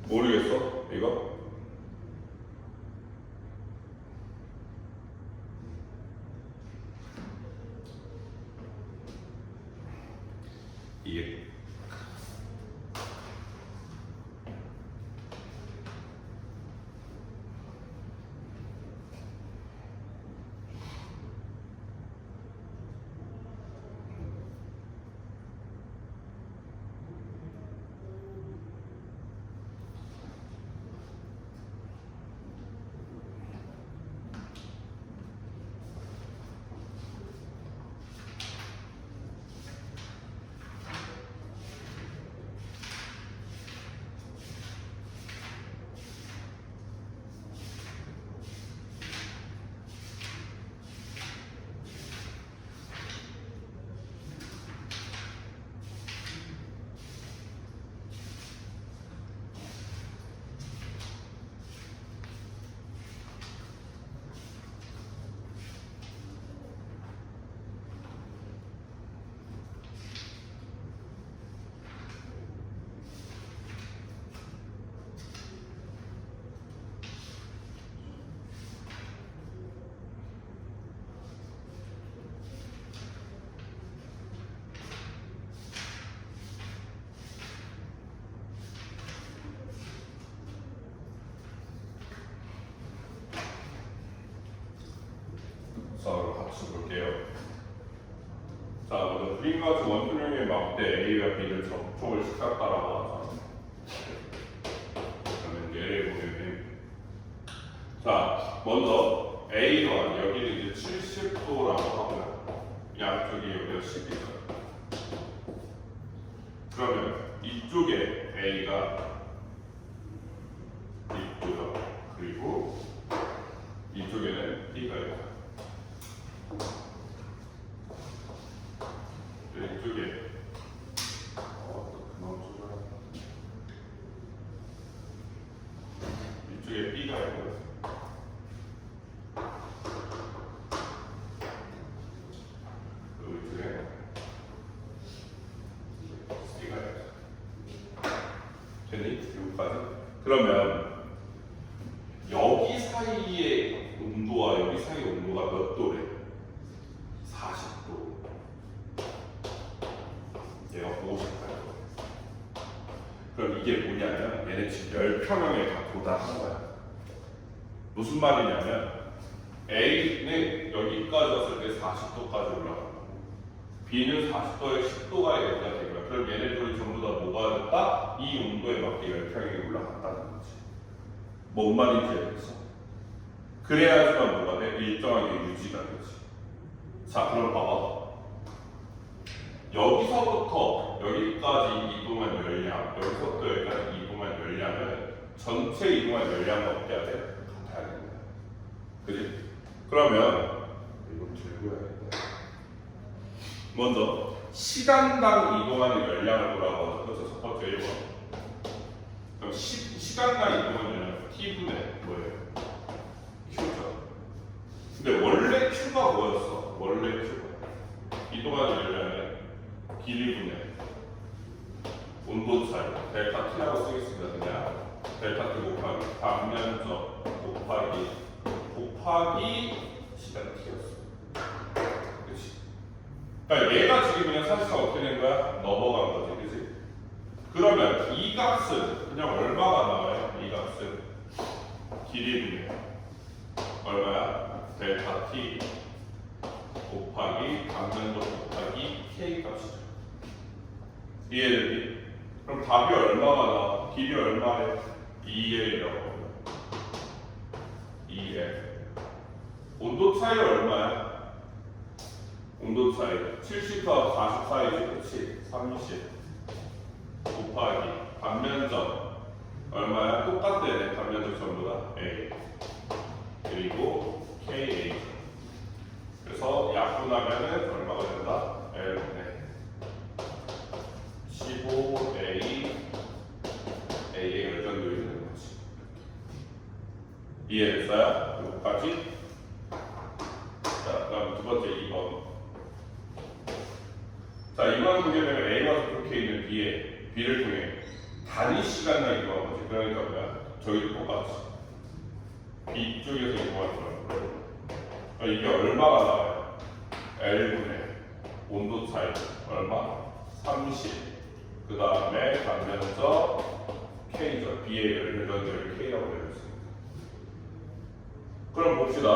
모르겠어? 이거? 이게 볼게요. 자, 먼저 그림과 같은 원투명의 막대 A와 B를 접촉을 시켰다라고 하죠. 그러면 예를 보면 자, 먼저 A와 여기는 이제 70도라고 하고요. 양쪽이 여기가 10이죠. 그러면 이쪽에 A가 있고요. 그리고 이쪽에는 B가 있고요. 이쪽에 이쪽에 B가 있고요. 그리고 이쪽에 C가 있어요. 됐니? 여기까지? 그러면 여기 사이의 온도와 여기 사이의 온도가 몇 도래? 40도. 얘가 58도. 그럼 이게 뭐냐면 얘네 지금 열평형에 다 도달한 거야. 무슨 말이냐면 A는 여기까지 왔을 때 40도까지 올라가고 B는 40도에 10도가 얘가 된 거야. 그럼 얘네들이 전부 다 뭐가 됐다? 이 온도에 맞게 열평형이 올라갔다는 거지. 뭔 말인지 알겠어? 그래야지만 뭐가 돼? 일정하게 유지가 되지. 자, 그럼 봐봐. 여기서부터 여기까지 이동한 열량, 여기서부터 여기까지 이동한 열량은 전체 이동한 열량과 어때야 돼? 같아야 됩니다. 그지? 그러면 이거 들고 해야겠다. 먼저 시간당 이동하는 열량을 보라고 하죠. 그래서 첫 번째 1번. 그럼 시간당 이동하는 열량 T분의 뭐예요? Q죠. 근데 원래 Q가 뭐였어? 원래 Q가 이동하는 열량은 길이분의 온도 차이 델타 T라고 쓰겠습니다. 그냥 델타 T 곱하기 반면적 곱하기 시간 T였어. 그렇지? 그러니까 얘가 지금 그냥 사실상 어떻게 된 거야? 넘어간 거지, 그렇지? 그러면 이 값은 그냥 얼마가 나와요? 이 값은 길이분의 얼마야? 델타 T 곱하기 반면적 곱하기 K 값이죠. 이해되니? 그럼 답이 얼마가 나와? 길이 얼마래? 2L이라고 합니다. 2L. 온도 차이 얼마야? 온도 차이 70과 40 사이지, 그렇지? 30 곱하기 반면적 얼마야? 똑같대. 반면적 전부 다 A 그리고 KA. 그래서 약분하면은 얼마가 된다? L분의 15A A의 열전도율이 되는 거지. 이해됐어요? 여기까지? 자, 그럼 두 번째 2번. 자, 2번 보게 되면 A와 접촉해 있는 B를 통해 단위 시간당 이동한 거지. 그러니까 뭐야? 저기도 똑같이 B 쪽에서 이동할 거야. 이게 얼마가 나와요? L분의 온도 차이 얼마? 30. 그 다음에 반면적 K죠. B의 열전도율 K라고 되어있습니다. 그럼 봅시다.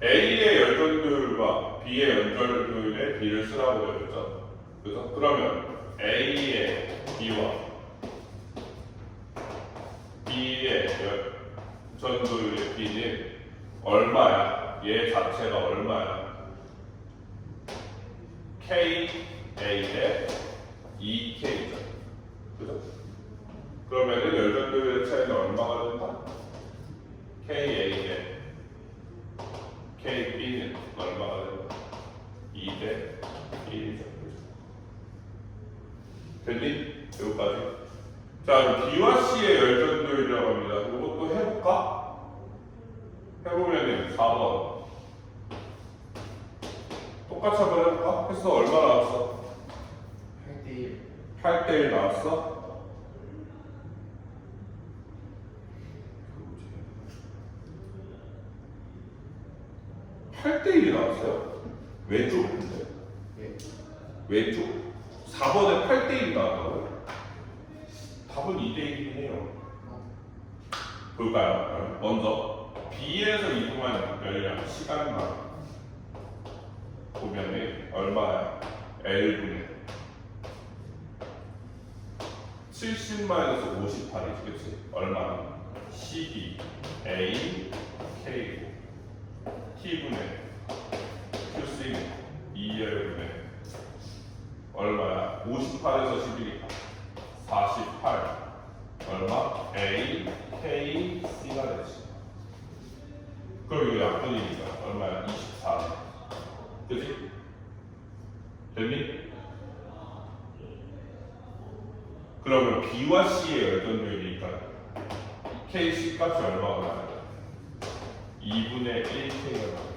A의 열전도율과 B의 열전도율의 B를 쓰라고 되어있죠. 그래서 그러면 A의 B와 B의 열전도율의 B는 얼마야? 얘 자체가 얼마야? KA의 2K죠. 그죠? 그러면은 열전도율의 차이는 얼마가 된다? KA의 KB는 얼마가 된다? 2대 1이죠. 됐니? 여기까지. 자, B와 C의 열전도율이라고 합니다. 이것도 해볼까? 해보면은 4번. 똑같이 한번 해볼까? 했어. 얼마 나왔어? 8대1. 8대1 나왔어? 8대1이 나왔어요? 왼쪽 근데? 예. 왼쪽? 4번에 8대1이 나왔다고요? 답은 2대1이긴 해요. 볼까요? 먼저 B에서 이동한 열량 시간만 보면은 얼마야? L분의 70-58이지, 그치? 얼마나? 12 A K고 T분의 Qc 2L분의 얼마야? 58에서 11이니까 48 얼마? A K C가 되지. 그럼 이거 약분이니까 얼마야? 24 그치? 됐니? 그러면 B와 C의 열전율이니까 KC 값이 얼마가 나요? 2분의 1K가 나요.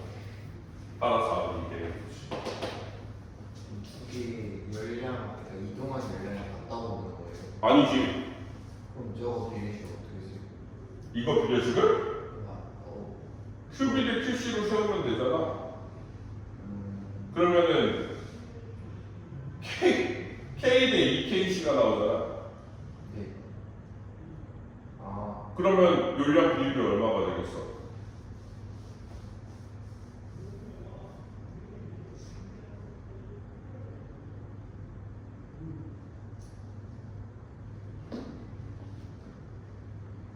따라서 이게 두 개의 열량, 그러니까 이동한 열량이 같다고 보는 거예요. 아니지. 그럼 저거 비례식 어떻게 쓰요? 이거 비례식을 어. QB 대 QC로 세우면 되잖아. 그러면은 K 대 2KC가 나오잖아. 네. 아, 그러면 열량 비율이 얼마가 되겠어?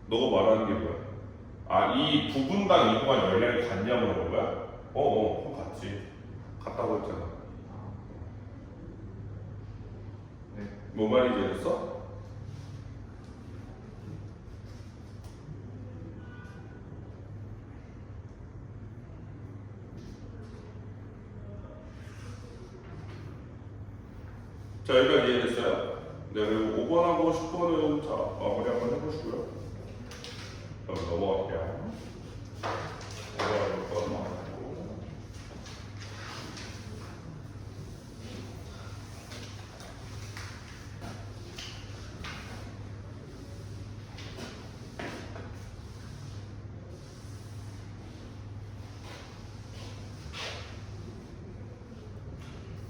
너가 말하는 게 뭐야? 아, 이 부분당 이동한 열량이 같냐고 물어본 거야? 그럼 같지. 같다고 했잖아. 네. 뭐 말인지 알았어? 자, 여기까지 이해됐어요? 네, 그리고 5번하고 10번은 자, 마무리 한번 해보시고요. 그럼 넘어갈게요. 5번하고 6번 넘어가고.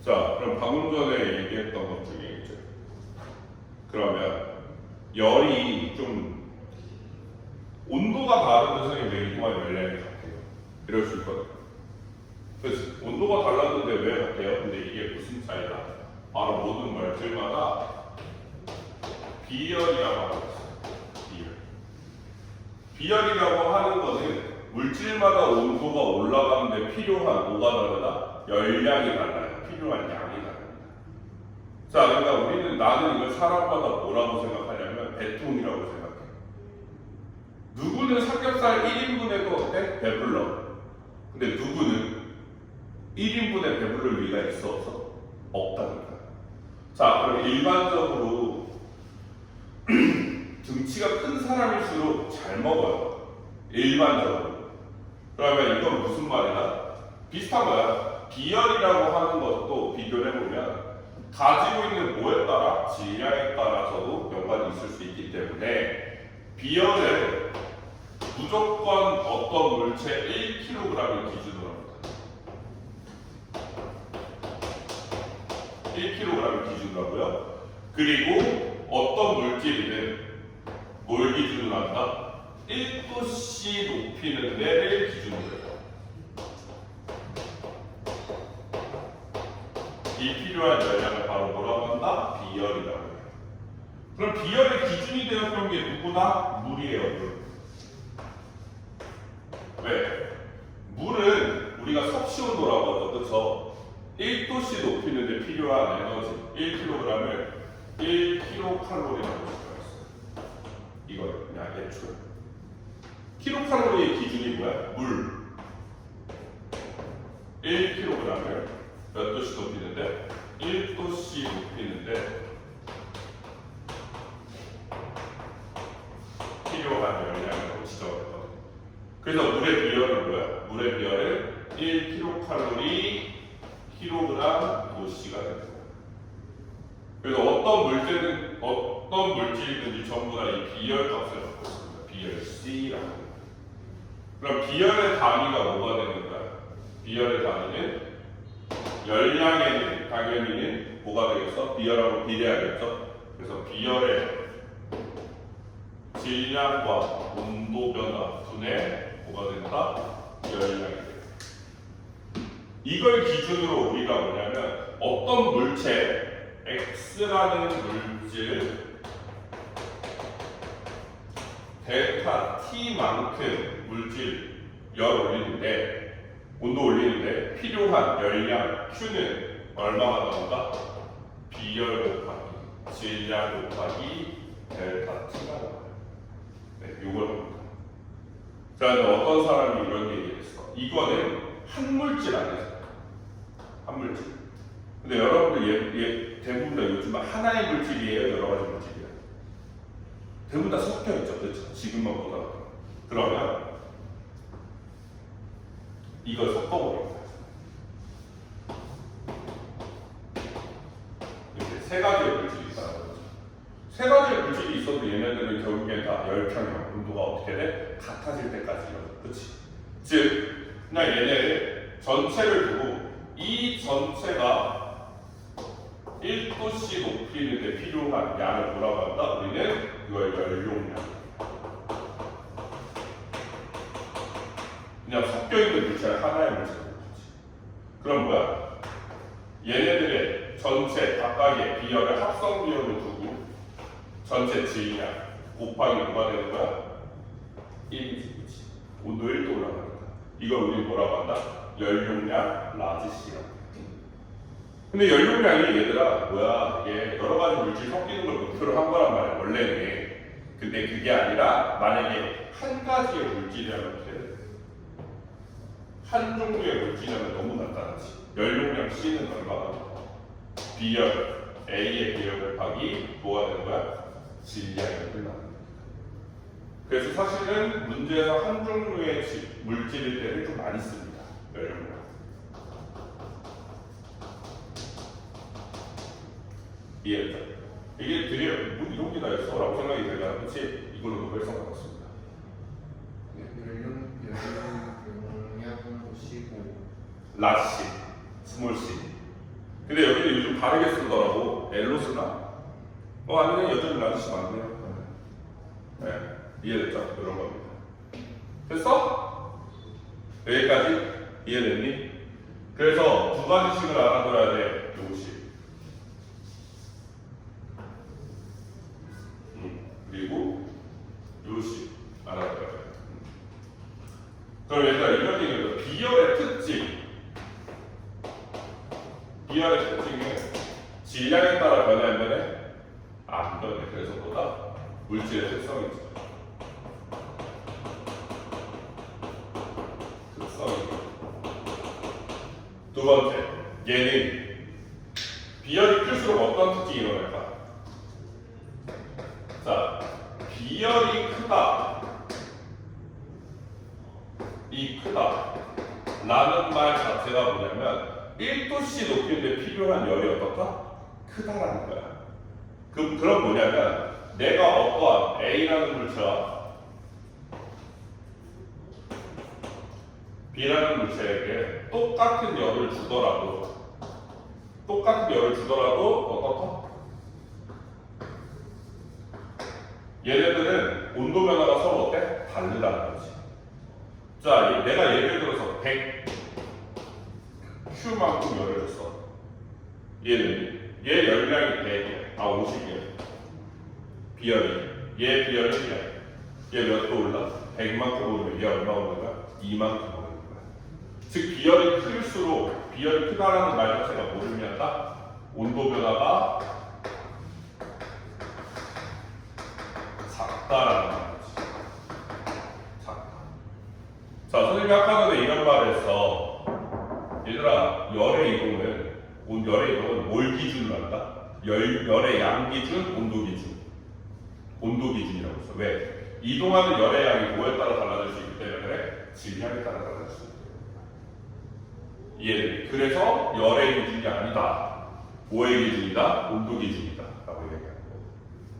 자, 그럼 방금 전에 얘기했던 것 중에 이제 그러면 열이 좀 온도가 다른 데서 왜 이동한 열량이 같아요? 이럴 수 있거든. 그렇지. 온도가 달랐는데 왜 같아요? 근데 이게 무슨 차이다? 바로 모든 물질마다 비열이라고 하고 있어요. 비열이라고 하는 것은 물질마다 온도가 올라가는데 필요한 뭐가 다르다? 열량이 달라요. 필요한 양이 다릅니다. 자, 그러니까 우리는 나는 이걸 사람마다 뭐라고 생각하냐면 배통이라고 생각해. 누구는 삼겹살 1인분에도 어때? 배불러. 근데 누구는 1인분에 배부를 리가 있어 없어? 없다니까. 자, 그럼 일반적으로 등치가 큰 사람일수록 잘 먹어요. 일반적으로. 그러면 이건 무슨 말이야? 비슷한 거야. 비열이라고 하는 것도 비교를 해보면 가지고 있는 뭐에 따라, 질량에 따라서도 연관이 있을 수 있기 때문에 비열을 무조건 어떤 물체 1kg을 기준으로 합니다. 1kg을 기준으로 하고요. 그리고 어떤 물질이든 뭘 기준으로 한다? 1도씨 높이는 데를 기준으로 해요. 이 필요한 열량을 바로 뭐라고 한다? 비열이라고 해요. 그럼 비열의 기준이 되었던 게 누구나 물이에요. 물. 왜? 물은 우리가 섭씨 온도라고 하죠. 그쵸? 1도씨 높이는 데 필요한 에너지 1kg을 1kcal라고 했어요. 이거 그냥 애초에 킬로칼로리의 기준이 뭐야? 물 1kg을 몇 도씨 높이는데? 1도씨 높이는데 필요한 열량으로 지정했거든. 그래서 물의 비열은 뭐야? 물의 비열은 1kcal kg 도씨가 되는 거야. 그래서 어떤 물질이든지 전부 다 이 비열 값을 갖고 있습니다. 비열 C라고 합니다. 그럼 비열의 단위가 뭐가 되는 거야? 비열의 단위는 열량에는 당연히는 뭐가 되겠어? 비열하고 비례하겠죠? 그래서 비열의 질량과 온도 변화 분의 뭐가 된다? 열량이 돼. 이걸 기준으로 우리가 뭐냐면 어떤 물체 X라는 물질 델타 T만큼 물질 열 올리는데 온도 올리는데 필요한 열량 Q는 얼마가 나온다? 비열 곱하기 질량 곱하기 델타 T가 나와요. 네, 요걸 합니다. 자, 어떤 사람이 이런 얘기를 했어. 이거는 한 물질 안에서 한 물질. 근데 여러분들 대부분 다 요즘 하나의 물질이에요, 여러 가지 물질이에요. 대부분 다 섞여 있죠, 그렇죠? 지금만 보더라도. 그러면 이걸 섞어버린 거예요. 이렇게 세 가지의 물질이 있다는 거죠. 세 가지의 물질이 있어도 얘네들은 결국엔 다 열평형 온도가 어떻게 돼? 같아질 때까지 이뤄져. 그렇지? 즉, 그냥 얘네를 전체를 두고 이 전체가 1도씨 높이는데 필요한 양을 뭐라고 한다? 우리는 이걸 열용량. 그냥 섞여있는 물체를 하나의 물체로 보지. 그럼 뭐야? 얘네들의 전체 각각의 비열을 합성 비열로 두고 전체 질량 곱하기 뭐가 되는 거야? 1이지, 그치? 온도 1도 올라가니까. 이걸 우리 뭐라고 한다? 열용량 라지 C라고. 근데 열용량이 얘들아 뭐야? 이게 여러 가지 물질 섞이는 걸 목표로 한 거란 말이야 원래는. 근데 그게 아니라 만약에 한 가지의 물질이라면 한 종류의 물질이라면 너무 간단하지. 열용량 C는 얼마가 돼? 비열 A의 비열 곱하기 뭐가 되는 거야? 질량이 끝나는 거야. 그래서 사실은 문제에서 한 종류의 물질일 때는 좀 많이 씁니다. 열용량. 이해했죠? 이게 되게 뭐 이런 게 다 있어 라고 생각이 들잖아. 그치? 이걸로 노벨상 받았습니다. 열량을 보시고 라지 C, 스몰 C. 근데 여기는 요즘 다르게 쓰더라고. L로 쓰나? 아니면 여전히 라지 C 맞네요. 네, 이해됐죠? 이런 겁니다. 됐어? 여기까지? 이해됐니? 그래서 두 가지씩을 알아둬야 돼. 요식. 그리고 요식 알아둬야 돼. 그럼 얘들아 이런 얘기는 비열의 특징. 비열의 특징은 질량에 따라 변해 안 변해? 안 변해. 그래서 보다 물질의 특성이죠. 특성이죠. 두 번째, 얘는 비열이 클수록 어떤 특징이 일어날까? 자, 비열이 크다. 이 크다. 라는 말 자체가 뭐냐면 1도씨 높이인데 필요한 열이 어떻다? 크다라는 거야. 그럼 뭐냐면 내가 어떠한 A라는 물체와 B라는 물체에게 똑같은 열을 주더라도 어떻다? 얘네들은 온도 변화가 서로 어때? 다르다는 거지. 자, 내가 예를 들어서 100Q만큼 열을 줬어. 얘 열량이 100이야. 50이야. 비열이. 얘 비열은 100. 얘 몇 도 올라? 100만큼 오르면 얘 얼마 오는 거야? 2만큼 오르는 거야. 즉 비열이 클수록 비열이 크다라는 말 자체가 뭐를 의미한다? 온도 변화가 작다라는 말이지. 작다. 자, 선생님이 아까 전에 이런 말을 했어. 얘들아, 열의 이동은 뭘 기준으로 한다? 열의 양 기준, 온도 기준. 온도 기준이라고 했어. 왜? 이동하는 열의 양이 뭐에 따라 달라질 수 있기 때문에 그래? 질량에 따라 달라질 수 있기 때문에. 이해되니? 그래서 열의 기준이 아니다. 뭐의 기준이다? 온도 기준이다. 라고 얘기하고.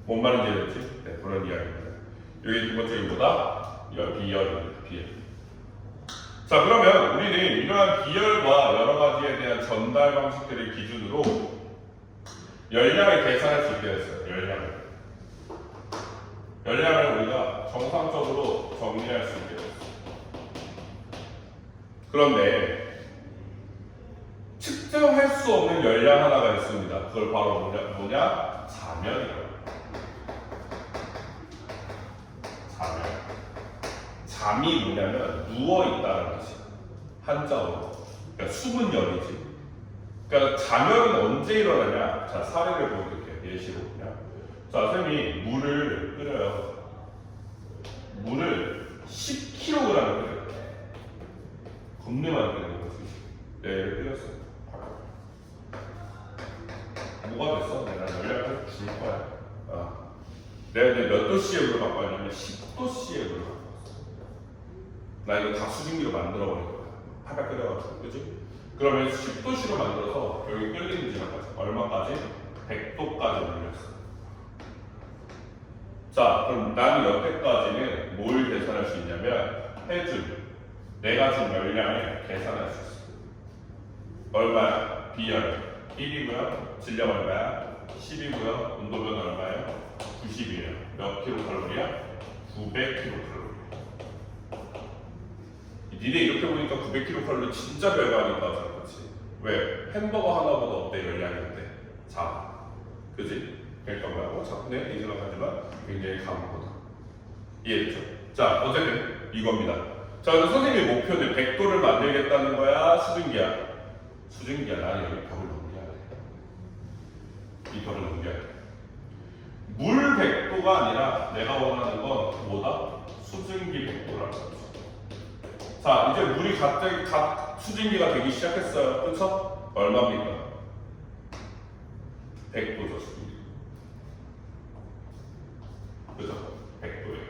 뭔 말인지 알겠지? 네, 그런 이야기입니다. 여기 두 번째 이거보다 비열입니다. 비열. 자, 그러면 우리는 이러한 비열과 여러 가지에 대한 전달 방식들을 기준으로 열량을 계산할 수 있게 됐어요. 열량을 우리가 정상적으로 정리할 수 있게 됐어요. 그런데 측정할 수 없는 열량 하나가 있습니다. 그걸 바로 뭐냐? 자면이라고. 자면. 잠이 뭐냐면 누워있다는 뜻이야. 한자어로. 그러니까 숨은 열이지. 그러니까 자면은 언제 일어나냐? 자, 사례를 보여드릴게요. 예시로 그냥. 자, 선생님이 물을 끓여요. 물을 10kg을 끓여요. 겁내 많이 끓이는 거지. 네, 끓였어요. 뭐가 됐어? 내가 연락을 줄 거야. 내가 이제 몇 도씨의 물을 갖고 왔냐면 10도씨의 물을 갖고 왔어. 나 이거 다 수증기로 만들어 버릴 거야. 파닥 끓여가지고, 그지? 그러면 10도씨로 만들어서 여기 끓이는 지점까지 얼마까지? 100도까지 올렸어. 자, 그럼 나는 여태까지는 뭘 계산할 수 있냐면 내가 준 열량을 계산할 수 있어. 얼마야? 비열 1이고요. 질량 얼마야? 10이고요. 온도변 얼마예요? 90이에요. 몇 킬로칼로리야? 900킬로칼로리. 니네 이렇게 보니까 900킬로칼로리 진짜 별거 아닌가 그렇지? 왜? 햄버거 하나보다 어때? 열량인데 작아. 그지? 그러니까 뭐야? 작네? 이 생각하지만 굉장히 강한 거다. 이해됐죠? 자, 어쨌든 이겁니다. 자, 그래서 선생님의 목표는 100도를 만들겠다는 거야? 수증기야? 수증기야. 나는 여기 벽을 넘겨야 돼. 이 벽을 넘겨야 돼. 물 100도가 아니라 내가 원하는 건 뭐다? 수증기 100도라는 거지. 자, 이제 물이 갑자기 수증기가 되기 시작했어요. 그쵸? 얼마입니까? 100도죠, 수증기. 그죠? 100도예요.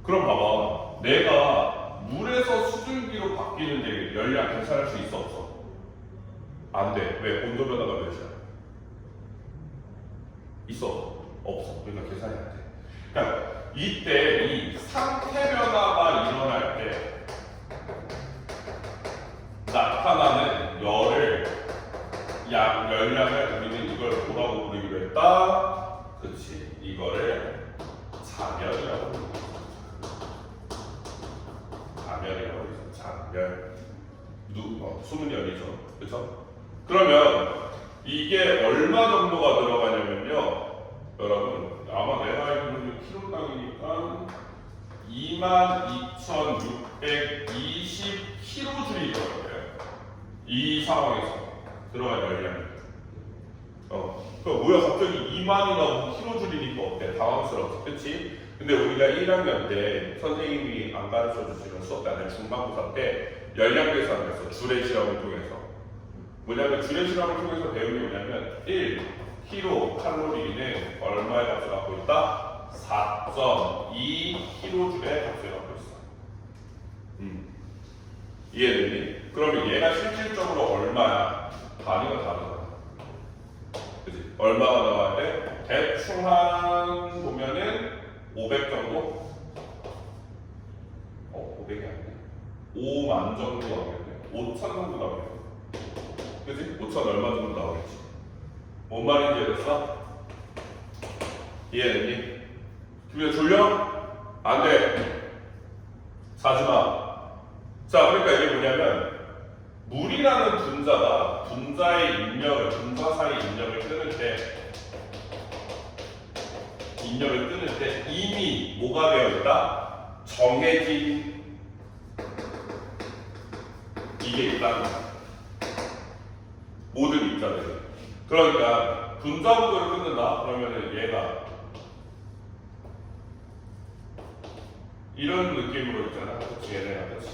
그럼 봐봐. 내가 물에서 수증기로 바뀌는데 열량 계산할 수 있어, 없어? 안 돼. 왜? 온도 변화가 몇이야? 있어? 없어. 그러니까 계산이 안 돼. 그러니까 이때 이 상태 변화가 일어날 때 나타나는 열량을 우리는 이걸 뭐라고 부르기로 했다? 그치. 이거를 자멸이라고 부르는 거야. 자멸이라고 해서 자멸. 숨은 열이죠. 그쵸? 그러면 이게 얼마 정도가 들어가냐면요. 여러분, 아마 내가 알기로는 킬로당이니까 22,620kJ이 들어갈 거예요. 이 상황에서 들어갈 열량이. 그 뭐야 갑자기 2만이나 킬로줄이니까 어때? 당황스럽지, 그치? 근데 우리가 1학년 때 선생님이 안 가르쳐 주시는 수업 때 아니라 중간고사 때 열량 계산을 했어. 주례 실험을 통해서. 뭐냐면 주례 실험을 통해서 배운 게 뭐냐면 1kcal는 얼마의 값을 갖고 있다? 4.2kJ의 값을 갖고 있어. 이해되니? 그러면 얘가 실질적으로 얼마야? 단위가 다르잖아. 그치? 얼마가 나와야 돼? 대충 한 보면은 500 정도? 500이 아니네. 5만 정도 나오겠네. 5천 정도 나오겠네. 그치? 5천 얼마 정도 나오겠지. 뭔 말인지 알겠어? 이해되니? 기분이 졸려? 안 돼. 자지마. 자, 그러니까 이게 뭐냐면 물이라는 분자가 분자의 입력을, 분자 사이 입력을 끊을 때 이미 뭐가 되어 있다? 정해진 이게 있다는 거야. 모든 입자들이. 그러니까 분자 구도를 끊는다? 그러면은 얘가 이런 느낌으로 있잖아. 그치? 얘네가 그치?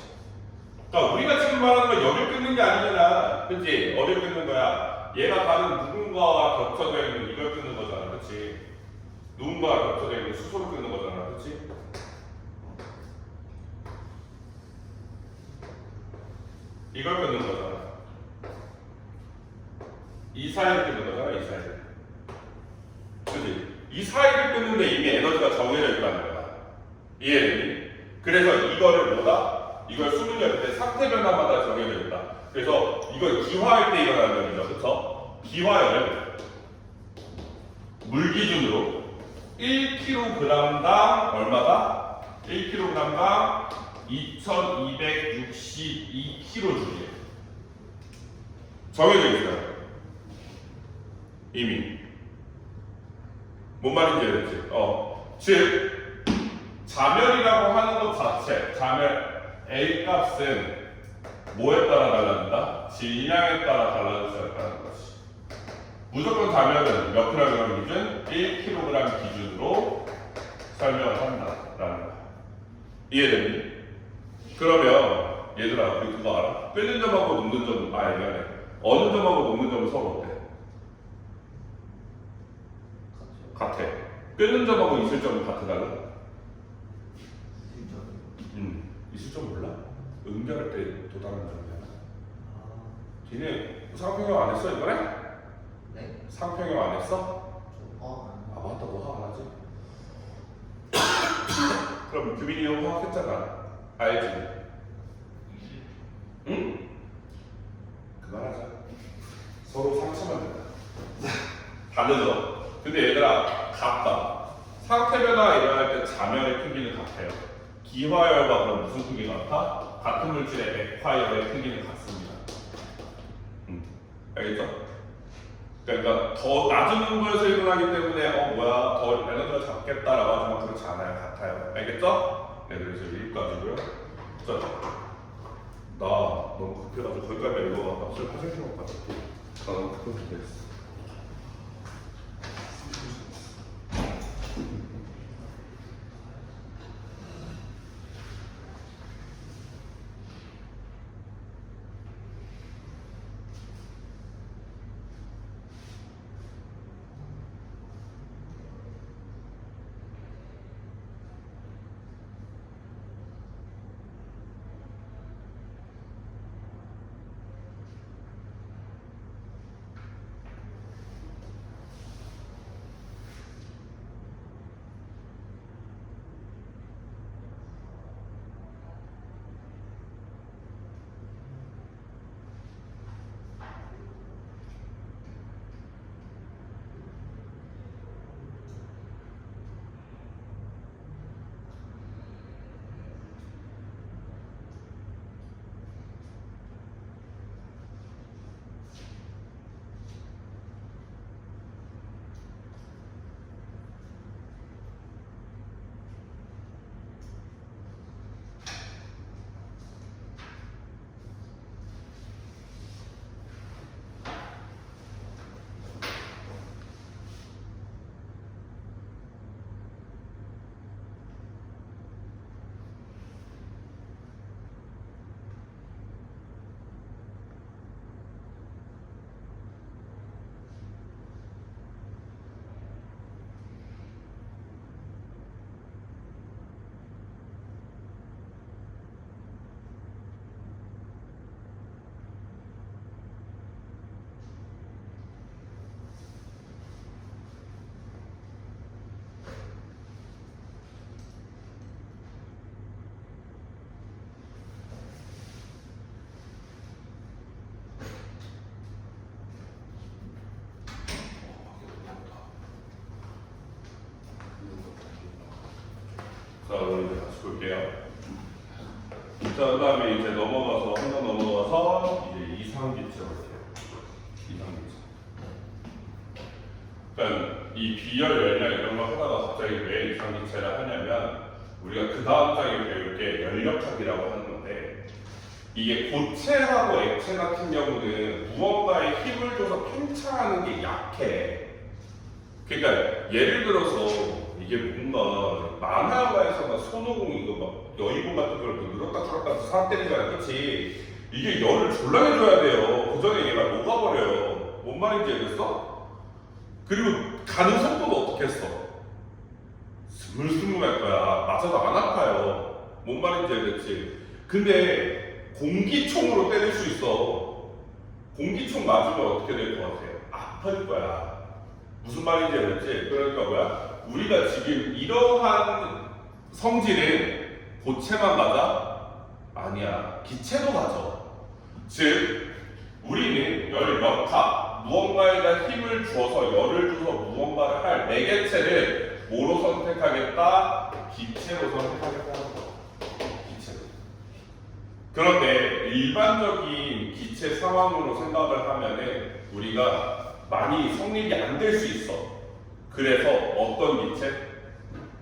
그러니까 우리가 지금 말하는 건 열을 끊는 게 아니잖아. 그치? 어딜 끊는 거야? 얘가 다른 누군가와 겹쳐져 있는 이걸 끊는 거잖아. 그치? 누군가와 겹쳐져 있는 수소를 끊는 거잖아. 그치? 이걸 끊는 거잖아. 이 사이를 끊는 거잖아. 이 사이를. 그치? 이 사이를 끊는데 이미 에너지가 정해져 있다는 거야. 이해되니? 그래서 이거를 뭐다? 이걸 수분 열 때 상태 변화마다 정해져 있다. 그래서 이걸 기화할 때 일어나는 거죠. 그쵸? 기화열은 물 기준으로 1kg당 얼마다? 1kg당 2262kJ이에요. 정해져 있어요. 이미. 뭔 말인지 알겠지? 즉 자멸이라고 하는 것 자체, 자멸 A 값은 뭐에 따라 달라진다? 질량에 따라 달라질 수 있다는 것이. 무조건 자멸은 몇 kg 기준? 1kg 기준으로 설명을 한다라는 거야. 이해되니? 그러면 얘들아, 우리 그거 알아? 끓는 점하고 녹는 점, 미안해. 어느 점하고 녹는 점은 서로 어때? 같아. 끓는 점하고 있을 점은 같다고? 있을 점 몰라? 응결할 때 도달하는 점이야. 걔네 상평형 안 했어 이번에? 네? 상평형 안 했어? 아 맞다, 너 화학 안 하지? 그럼 규민이 형 화학 했잖아. 알지? 응? 그만하자. 서로 상처만 된다. 다 늦어. 근데 얘들아, 같다. 상태 변화 일어날 때 자멸의 크기는 같아요. 기화열과 그럼 무슨 크기가 같아? 같은 물질의 액화열의 크기는 같습니다. 알겠죠? 그러니까 더 낮은 온도에서 일어나기 때문에 뭐야 더 에너지가 작겠다라고 하지만 그렇지 않아요. 같아요. 알겠죠? 네, 그래서 여기까지고요. 자, 나 너무 급해가지고 거기까지 읽어봤다. 갑자기 화장실 못 갔다. 나 너무 급해서 자, 우리 이제 다시 볼게요. 자, 그 다음에 이제 넘어가서, 한 번 넘어가서, 이제 이상기체로 볼게요. 이상기체. 그러니까 이 비열, 열량 이런 걸 하다가 갑자기 왜 이상기체를 하냐면, 우리가 그 다음 장에 배울 게 열역학이라고 하는 건데, 이게 고체하고 액체 같은 경우는 무언가에 힘을 줘서 팽창하는 게 약해. 그러니까 예를 들어서 이게 뭔가 만화영화에서나 손오공 이거 막 여의봉 같은 걸 늘었다 줄었다 해서 사람 때리잖아, 그치? 이게 열을 졸라 내줘야 돼요. 그 전에 얘가 녹아버려요. 뭔 말인지 알겠어? 그리고 가는 속도도 어떻게 했어? 스물스물할 거야. 맞아도 안 아파요. 뭔 말인지 알겠지? 근데 공기총으로 때릴 수 있어. 공기총 맞으면 어떻게 될 것 같아요? 아플 거야. 무슨 말인지 알겠지? 그러니까 뭐야? 우리가 지금 이러한 성질은 고체만 가자? 아니야. 기체도 가져. 즉, 우리는 열역학, 무언가에다 힘을 주어서 열을 줘서 무언가를 할 매개체를 뭐로 선택하겠다? 기체로 선택하겠다는 거. 기체로. 그런데 일반적인 기체 상황으로 생각을 하면은 우리가 많이 성립이 안 될 수 있어. 그래서 어떤 기체?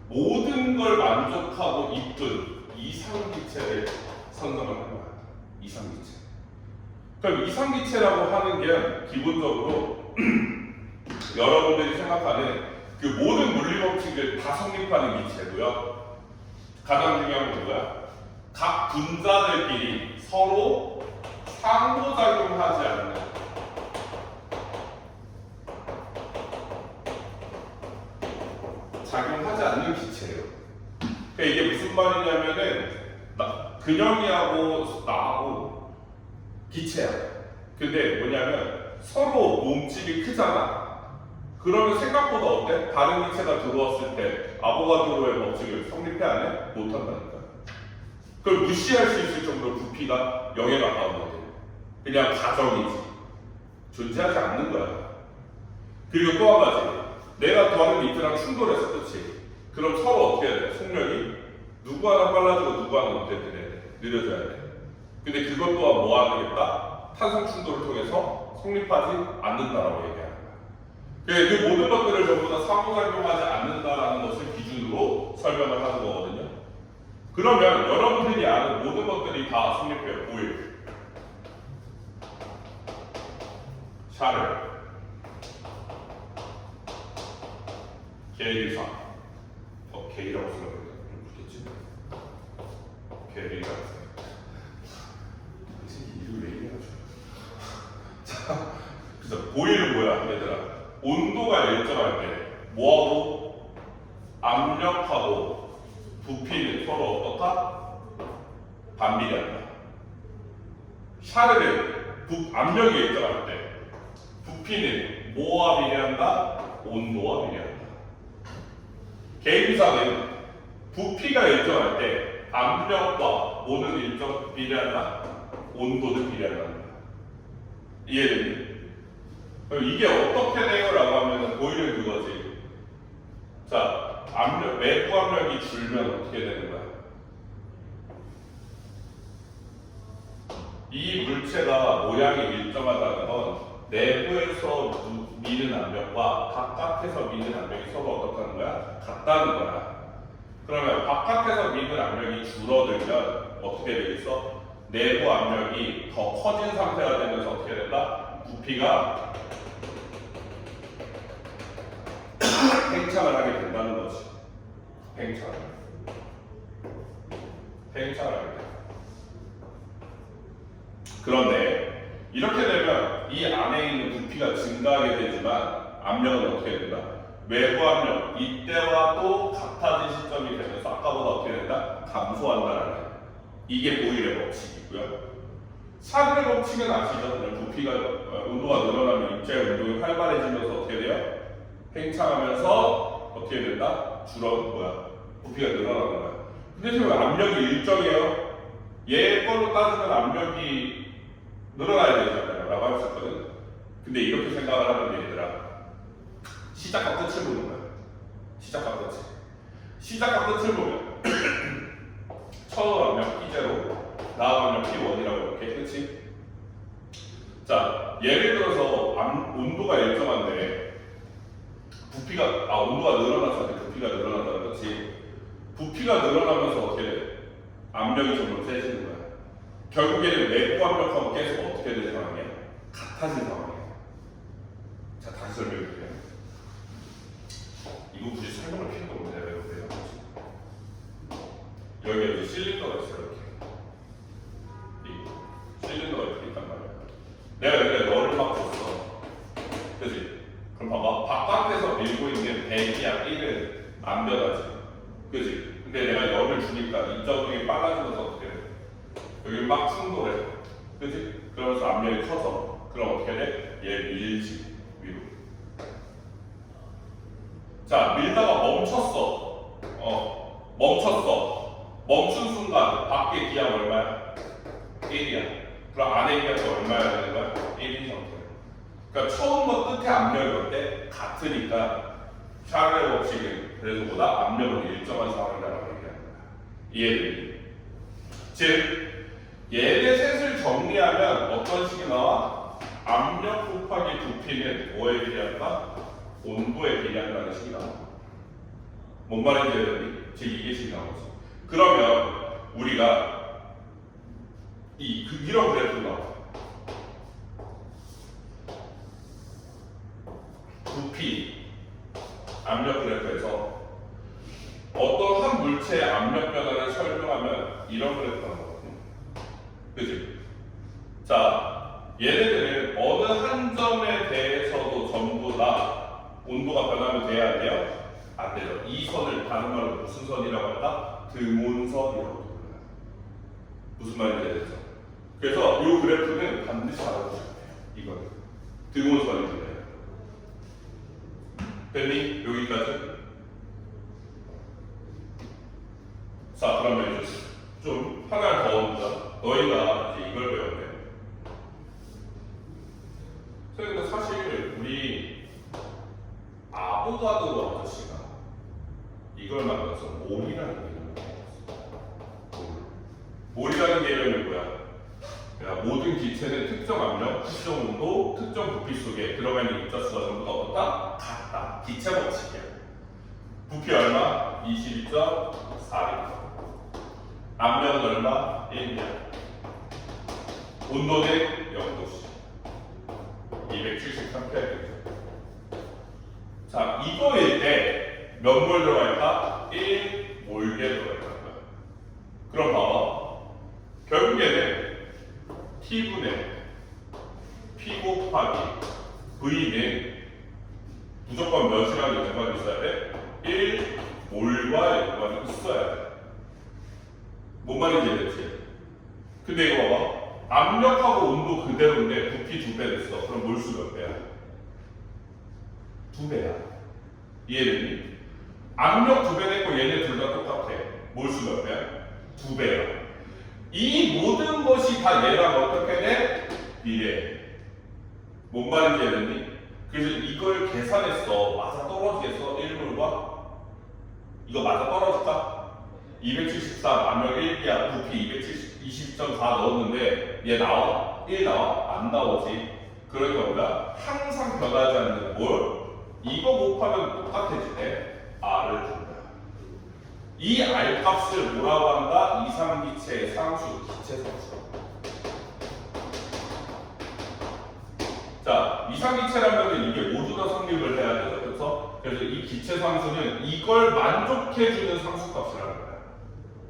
모든 걸 만족하고 이쁜 이상기체를 선정을 하는 거야. 이상기체. 그럼 이상기체라고 하는 게 기본적으로 여러분들이 생각하는 그 모든 물리 법칙을 다 성립하는 기체고요. 가장 중요한 건 뭐야? 각 분자들끼리 서로 상호작용하지 않는 작용하지 않는 기체예요. 그러니까 이게 무슨 말이냐면은 근영이하고 나하고 기체야. 근데 뭐냐면 서로 몸집이 크잖아. 그러면 생각보다 어때? 다른 기체가 들어왔을 때 아보가드로의 법칙을 성립해 안 해? 못 한다니까. 그걸 무시할 수 있을 정도로 부피가 0에 가까운 거지. 그냥 가정이지. 존재하지 않는 거야. 그리고 또 한 가지. 내가 더하는 니트랑 충돌했어, 그렇지? 그럼 서로 어떻게 해야 돼? 속력이 누구 하나 빨라지고 누구 하나 어떻게 해야 돼? 느려져야 돼. 근데 그것 또한 뭐 하는 겠다? 탄성 충돌을 통해서 성립하지 않는다라고 얘기하는 거야. 그 모든 것들을 전부 다 상호작용하지 않는다라는 것을 기준으로 설명을 하는 거거든요. 그러면 여러분들이 아는 모든 것들이 다 성립해요. 보일, 샤를, 게일상, 게이라고 쓰면 좋겠지? 게이라고 써요. 이 새끼 이름 왜 이래가지고. 자, 그래서 보일은 뭐야, 얘들아? 온도가 일정할 때 뭐하고? 압력하고 부피는 서로 어떻다? 반비례한다. 샤르는 압력이 일정할 때 부피는 뭐와 비례한다? 온도와 비례한다. 개인상은 부피가 일정할 때 압력과 뭐는 비례한다? 온도는 비례한다. 이해되니? 그럼 이게 어떻게 돼요? 라고 하면 보이는 그거지. 자, 외부 압력이 줄면 어떻게 되는 거야? 이 물체가 모양이 일정하다는 건 내부에서 미는 압력과 바깥에서 미는 압력이 서로 어떻다는 거야? 같다는 거야. 그러면 바깥에서 미는 압력이 줄어들면 어떻게 되겠어? 내부 압력이 더 커진 상태가 되면서 어떻게 된다? 부피가 팽창을 하게 된다는 거지. 팽창을 하게 돼. 그런데 이렇게 되면 이 안에 있는 부피가 증가하게 되지만 압력은 어떻게 된다? 외부 압력 이때와 또 같아진 시점이 되면서 아까보다 어떻게 된다? 감소한다라는 이게 보일의 법칙이고요. 샤르의 법칙은 아시죠? 부피가 온도가 늘어나면 입자의 운동이 활발해지면서 어떻게 돼요? 팽창하면서 어떻게 된다? 부피가 늘어나는 거야. 근데 지금 압력이 일정해요. 얘 걸로 따지면 압력이 늘어나야 되잖아요. 라고 할 수 있거든. 근데 이렇게 생각을 하면 얘들아. 시작과 끝을 보는 거야. 시작과 끝을. 시작과 끝을 보면 처음 압력 P0, 다음 압력 P1이라고 이렇게 그치? 자, 예를 들어서 온도가 일정한데 온도가 늘어났을 때 부피가 늘어난다는 거지. 부피가 늘어나면서 어떻게 돼? 압력이 점점 세지는 거야. 결국에는 내부 압력하고 계속 어떻게 되는 상황이야? 같아진 상황이야. 자, 다시 설명해 줄게요. 이거 굳이 설명할 필요가 없네. 왜 그래요? 여기 실린더가 있어요. 이렇게. 실린더가 이렇게 있단 말이야. 내가 여기다 열을 막 줬어. 그치? 그럼 봐봐. 바깥에서 밀고 있는 배기압 1은 안 변하지. 그치? 근데 내가 열을 주니까 이쪽이 빨라지면서 어떻게 돼? 여기 막 충돌해. 그치? 그러면서 압력이 커져. 그럼 어떻게 돼? 얘 밀지. 위로. 자, 밀다가 멈췄어. 멈췄어. 멈춘 순간 밖에 기압 얼마야? 1이야. 그럼 안에 기압이 얼마야 되는 거야? 1인 상태. 그러니까 처음과 끝의 압력이 어때? 같으니까 샤르의 법칙은 그래서 보다 압력은 일정한 상황이라고 얘기하는 거야. 이해되니? 즉 얘네 셋을 정리하면 어떤 식이 나와? 압력 곱하기 부피는 뭐에 비례한다? 온도에 비례한다는 식이 나와. 뭔 말인지 알겠니? 즉 이게 식이 나오지. 그러면 우리가 이런 그래프 나와. 부피 압력 그래프에서 어떤 한 물체의 압력 변화를 설명하면 이런 그래프가 나거든요. 그치? 자, 얘네들은 어느 한 점에 대해서도 전부 다 온도가 변하면 돼야 안 돼요? 안 되죠. 이 선을 다른 말로 무슨 선이라고 할까? 드몬선이라고 불러요. 무슨 말인지 알겠죠? 그래서 이 그래프는 반드시 알아두셔야 돼요. 이거는 드몬선입니다. 됐니? 여기까지? 자, 그러면 이제 좀 하나 더 얹자. 너희가 이제 이걸 배웠네. 근데 사실 우리 아보가드로 아저씨가 이걸 만들어서 몰이라는 개념을 만들었어. 몰이라는 개념이 뭐야? 그러니까 모든 기체는 특정 압력, 특정 온도, 특정 부피 속에 들어가 있는 입자수가 전부 다 어떻다? 같다. 기체 법칙이야. 부피 얼마? 22.4리터. 압력은 얼마? 1명. 온도는 0도씨. 273켈빈. 자, 이거일 때 몇 몰 들어갈까? 1몰 들어갈 거야. 그럼 봐봐. 결국에는 T분의 P 곱하기 V는 무조건 몇이랑 연관이 있어야 돼? 1몰과 연관이 있어야 돼. 뭔 말인지 이해됐지? 근데 이거 봐봐. 압력하고 온도 그대로인데 부피 2배 됐어. 그럼 몰수 몇 배야? 2배야. 이해됐니? 압력 2배 됐고 얘네 둘 다 똑같아. 몰수 몇 배야? 2배야. 이 모든 것이 다 얘랑 어떻게 돼? 비례해. 뭔 말인지 이해됐니? 그래서 이걸 계산했어. 맞아 떨어지겠어? 1몰과? 이거 맞아 떨어질까? 273 압력 1기야. 부피 220.4 넣었는데 얘 나와? 1 나와? 안 나오지. 그러니까 우리가 항상 변하지 않는 뭘? 이거 곱하면 똑같아지네. R을 준 거야. 이 R 값을 뭐라고 한다? 이상기체의 상수, 기체 상수. 자, 이상기체라면 이게 모두 다 성립을 해야 되죠. 그래서 이 기체 상수는 이걸 만족해주는 상수값이라는 거야.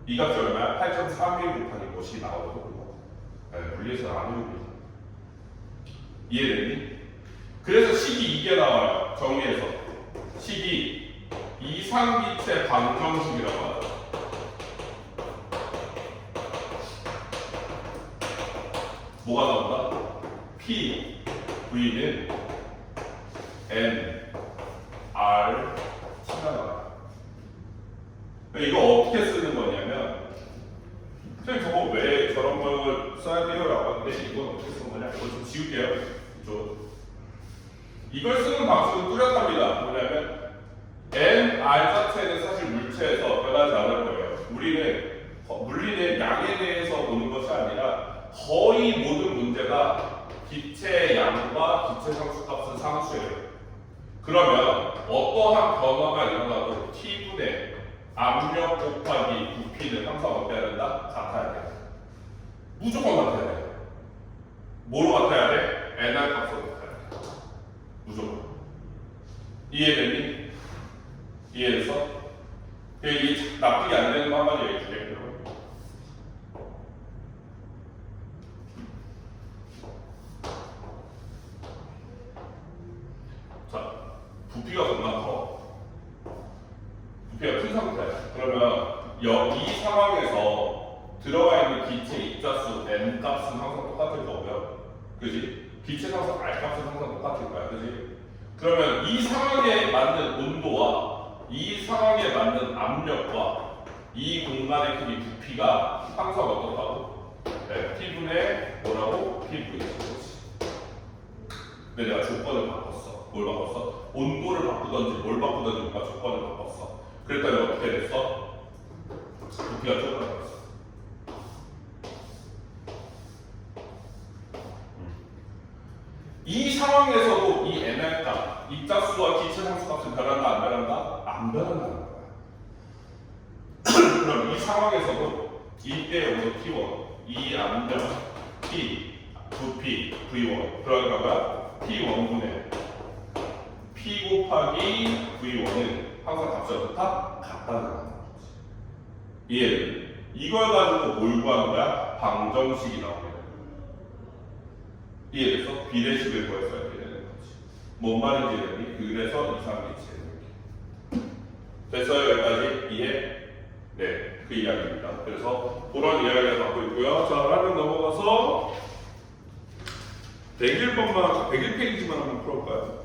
이 값이 얼마야? 8.31 곱하기 것이 나오고 분리해서 안 해봅니다. 이해됐니? 그래서 식이 이게 나와요. 정리해서 식이 이상기체 방정식이라고 하죠. 뭐가 나온다? P, V는 N, R, T가 나와요. 이거 어떻게 쓰는 거냐면 선생님 저거 왜 저런 걸 써야 돼요? 라고 하는데 이건 어떻게 쓰는 거냐? 이거 좀 지울게요. 이걸 쓰는 방식은 뚜렷합니다. 뭐냐면 N, R 자체는 사실 물체에서 변하지 않을 거예요. 우리는 물리는 양에 대해서 보는 것이 아니라 거의 모든 문제가 기체의 양과 기체 상수값은 상수예요. 그러면 어떠한 변화가 일어나도 T분의 압력 곱하기 부피는 항상 어때야 된다? 같아야 돼. 무조건 같아야 돼. 뭐로 같아야 돼? NR 값으로 같아야 돼. 무조건. 이해됐니? 이해됐어? 이게 납득이 안 되는 거 한 가지 얘기해 줄게. 자, 부피가 얼마나 커? 부피가 큰 상태야. 그러면 이 상황에서 들어가 있는 기체 입자수 n 값은 항상 똑같을 거고요. 그지? 기체 상수 r 값은 항상 똑같을 거야. 그지? 그러면 이 상황에 맞는 온도와 이 상황에 맞는 압력과 이 공간의 크기 부피가 항상 어떻다고? 네, T분의 뭐라고? PV. 근데 내가 조건을 바꿨어. 뭘 바꿨어? 온도를 바꾸던지 뭘 바꾸던지 뭔가 조건을 바꿨어. 그랬더니 어떻게 됐어? 부피가 쪼그라들었어. 상황에서도 이때 여기서 T1, 이 암정 P, 부피 V1 그러니까 뭐야? P1분의 P 곱하기 V1은 항상 값이 다 같다는 거지. 이해돼? 이걸 가지고 뭘 구하는 거야? 방정식이 나오는 거야. 이해돼서 비례식을 구해서 이렇게 되는 거지. 뭔 말인지 되니? 그래서 이상기체 이렇게. 됐어요? 여기까지 이해? 네, 그 이야기입니다. 그래서 그런 이야기를 갖고 있고요. 자, 하면 넘어가서 101번만, 101페이지만 한번 풀어볼까요?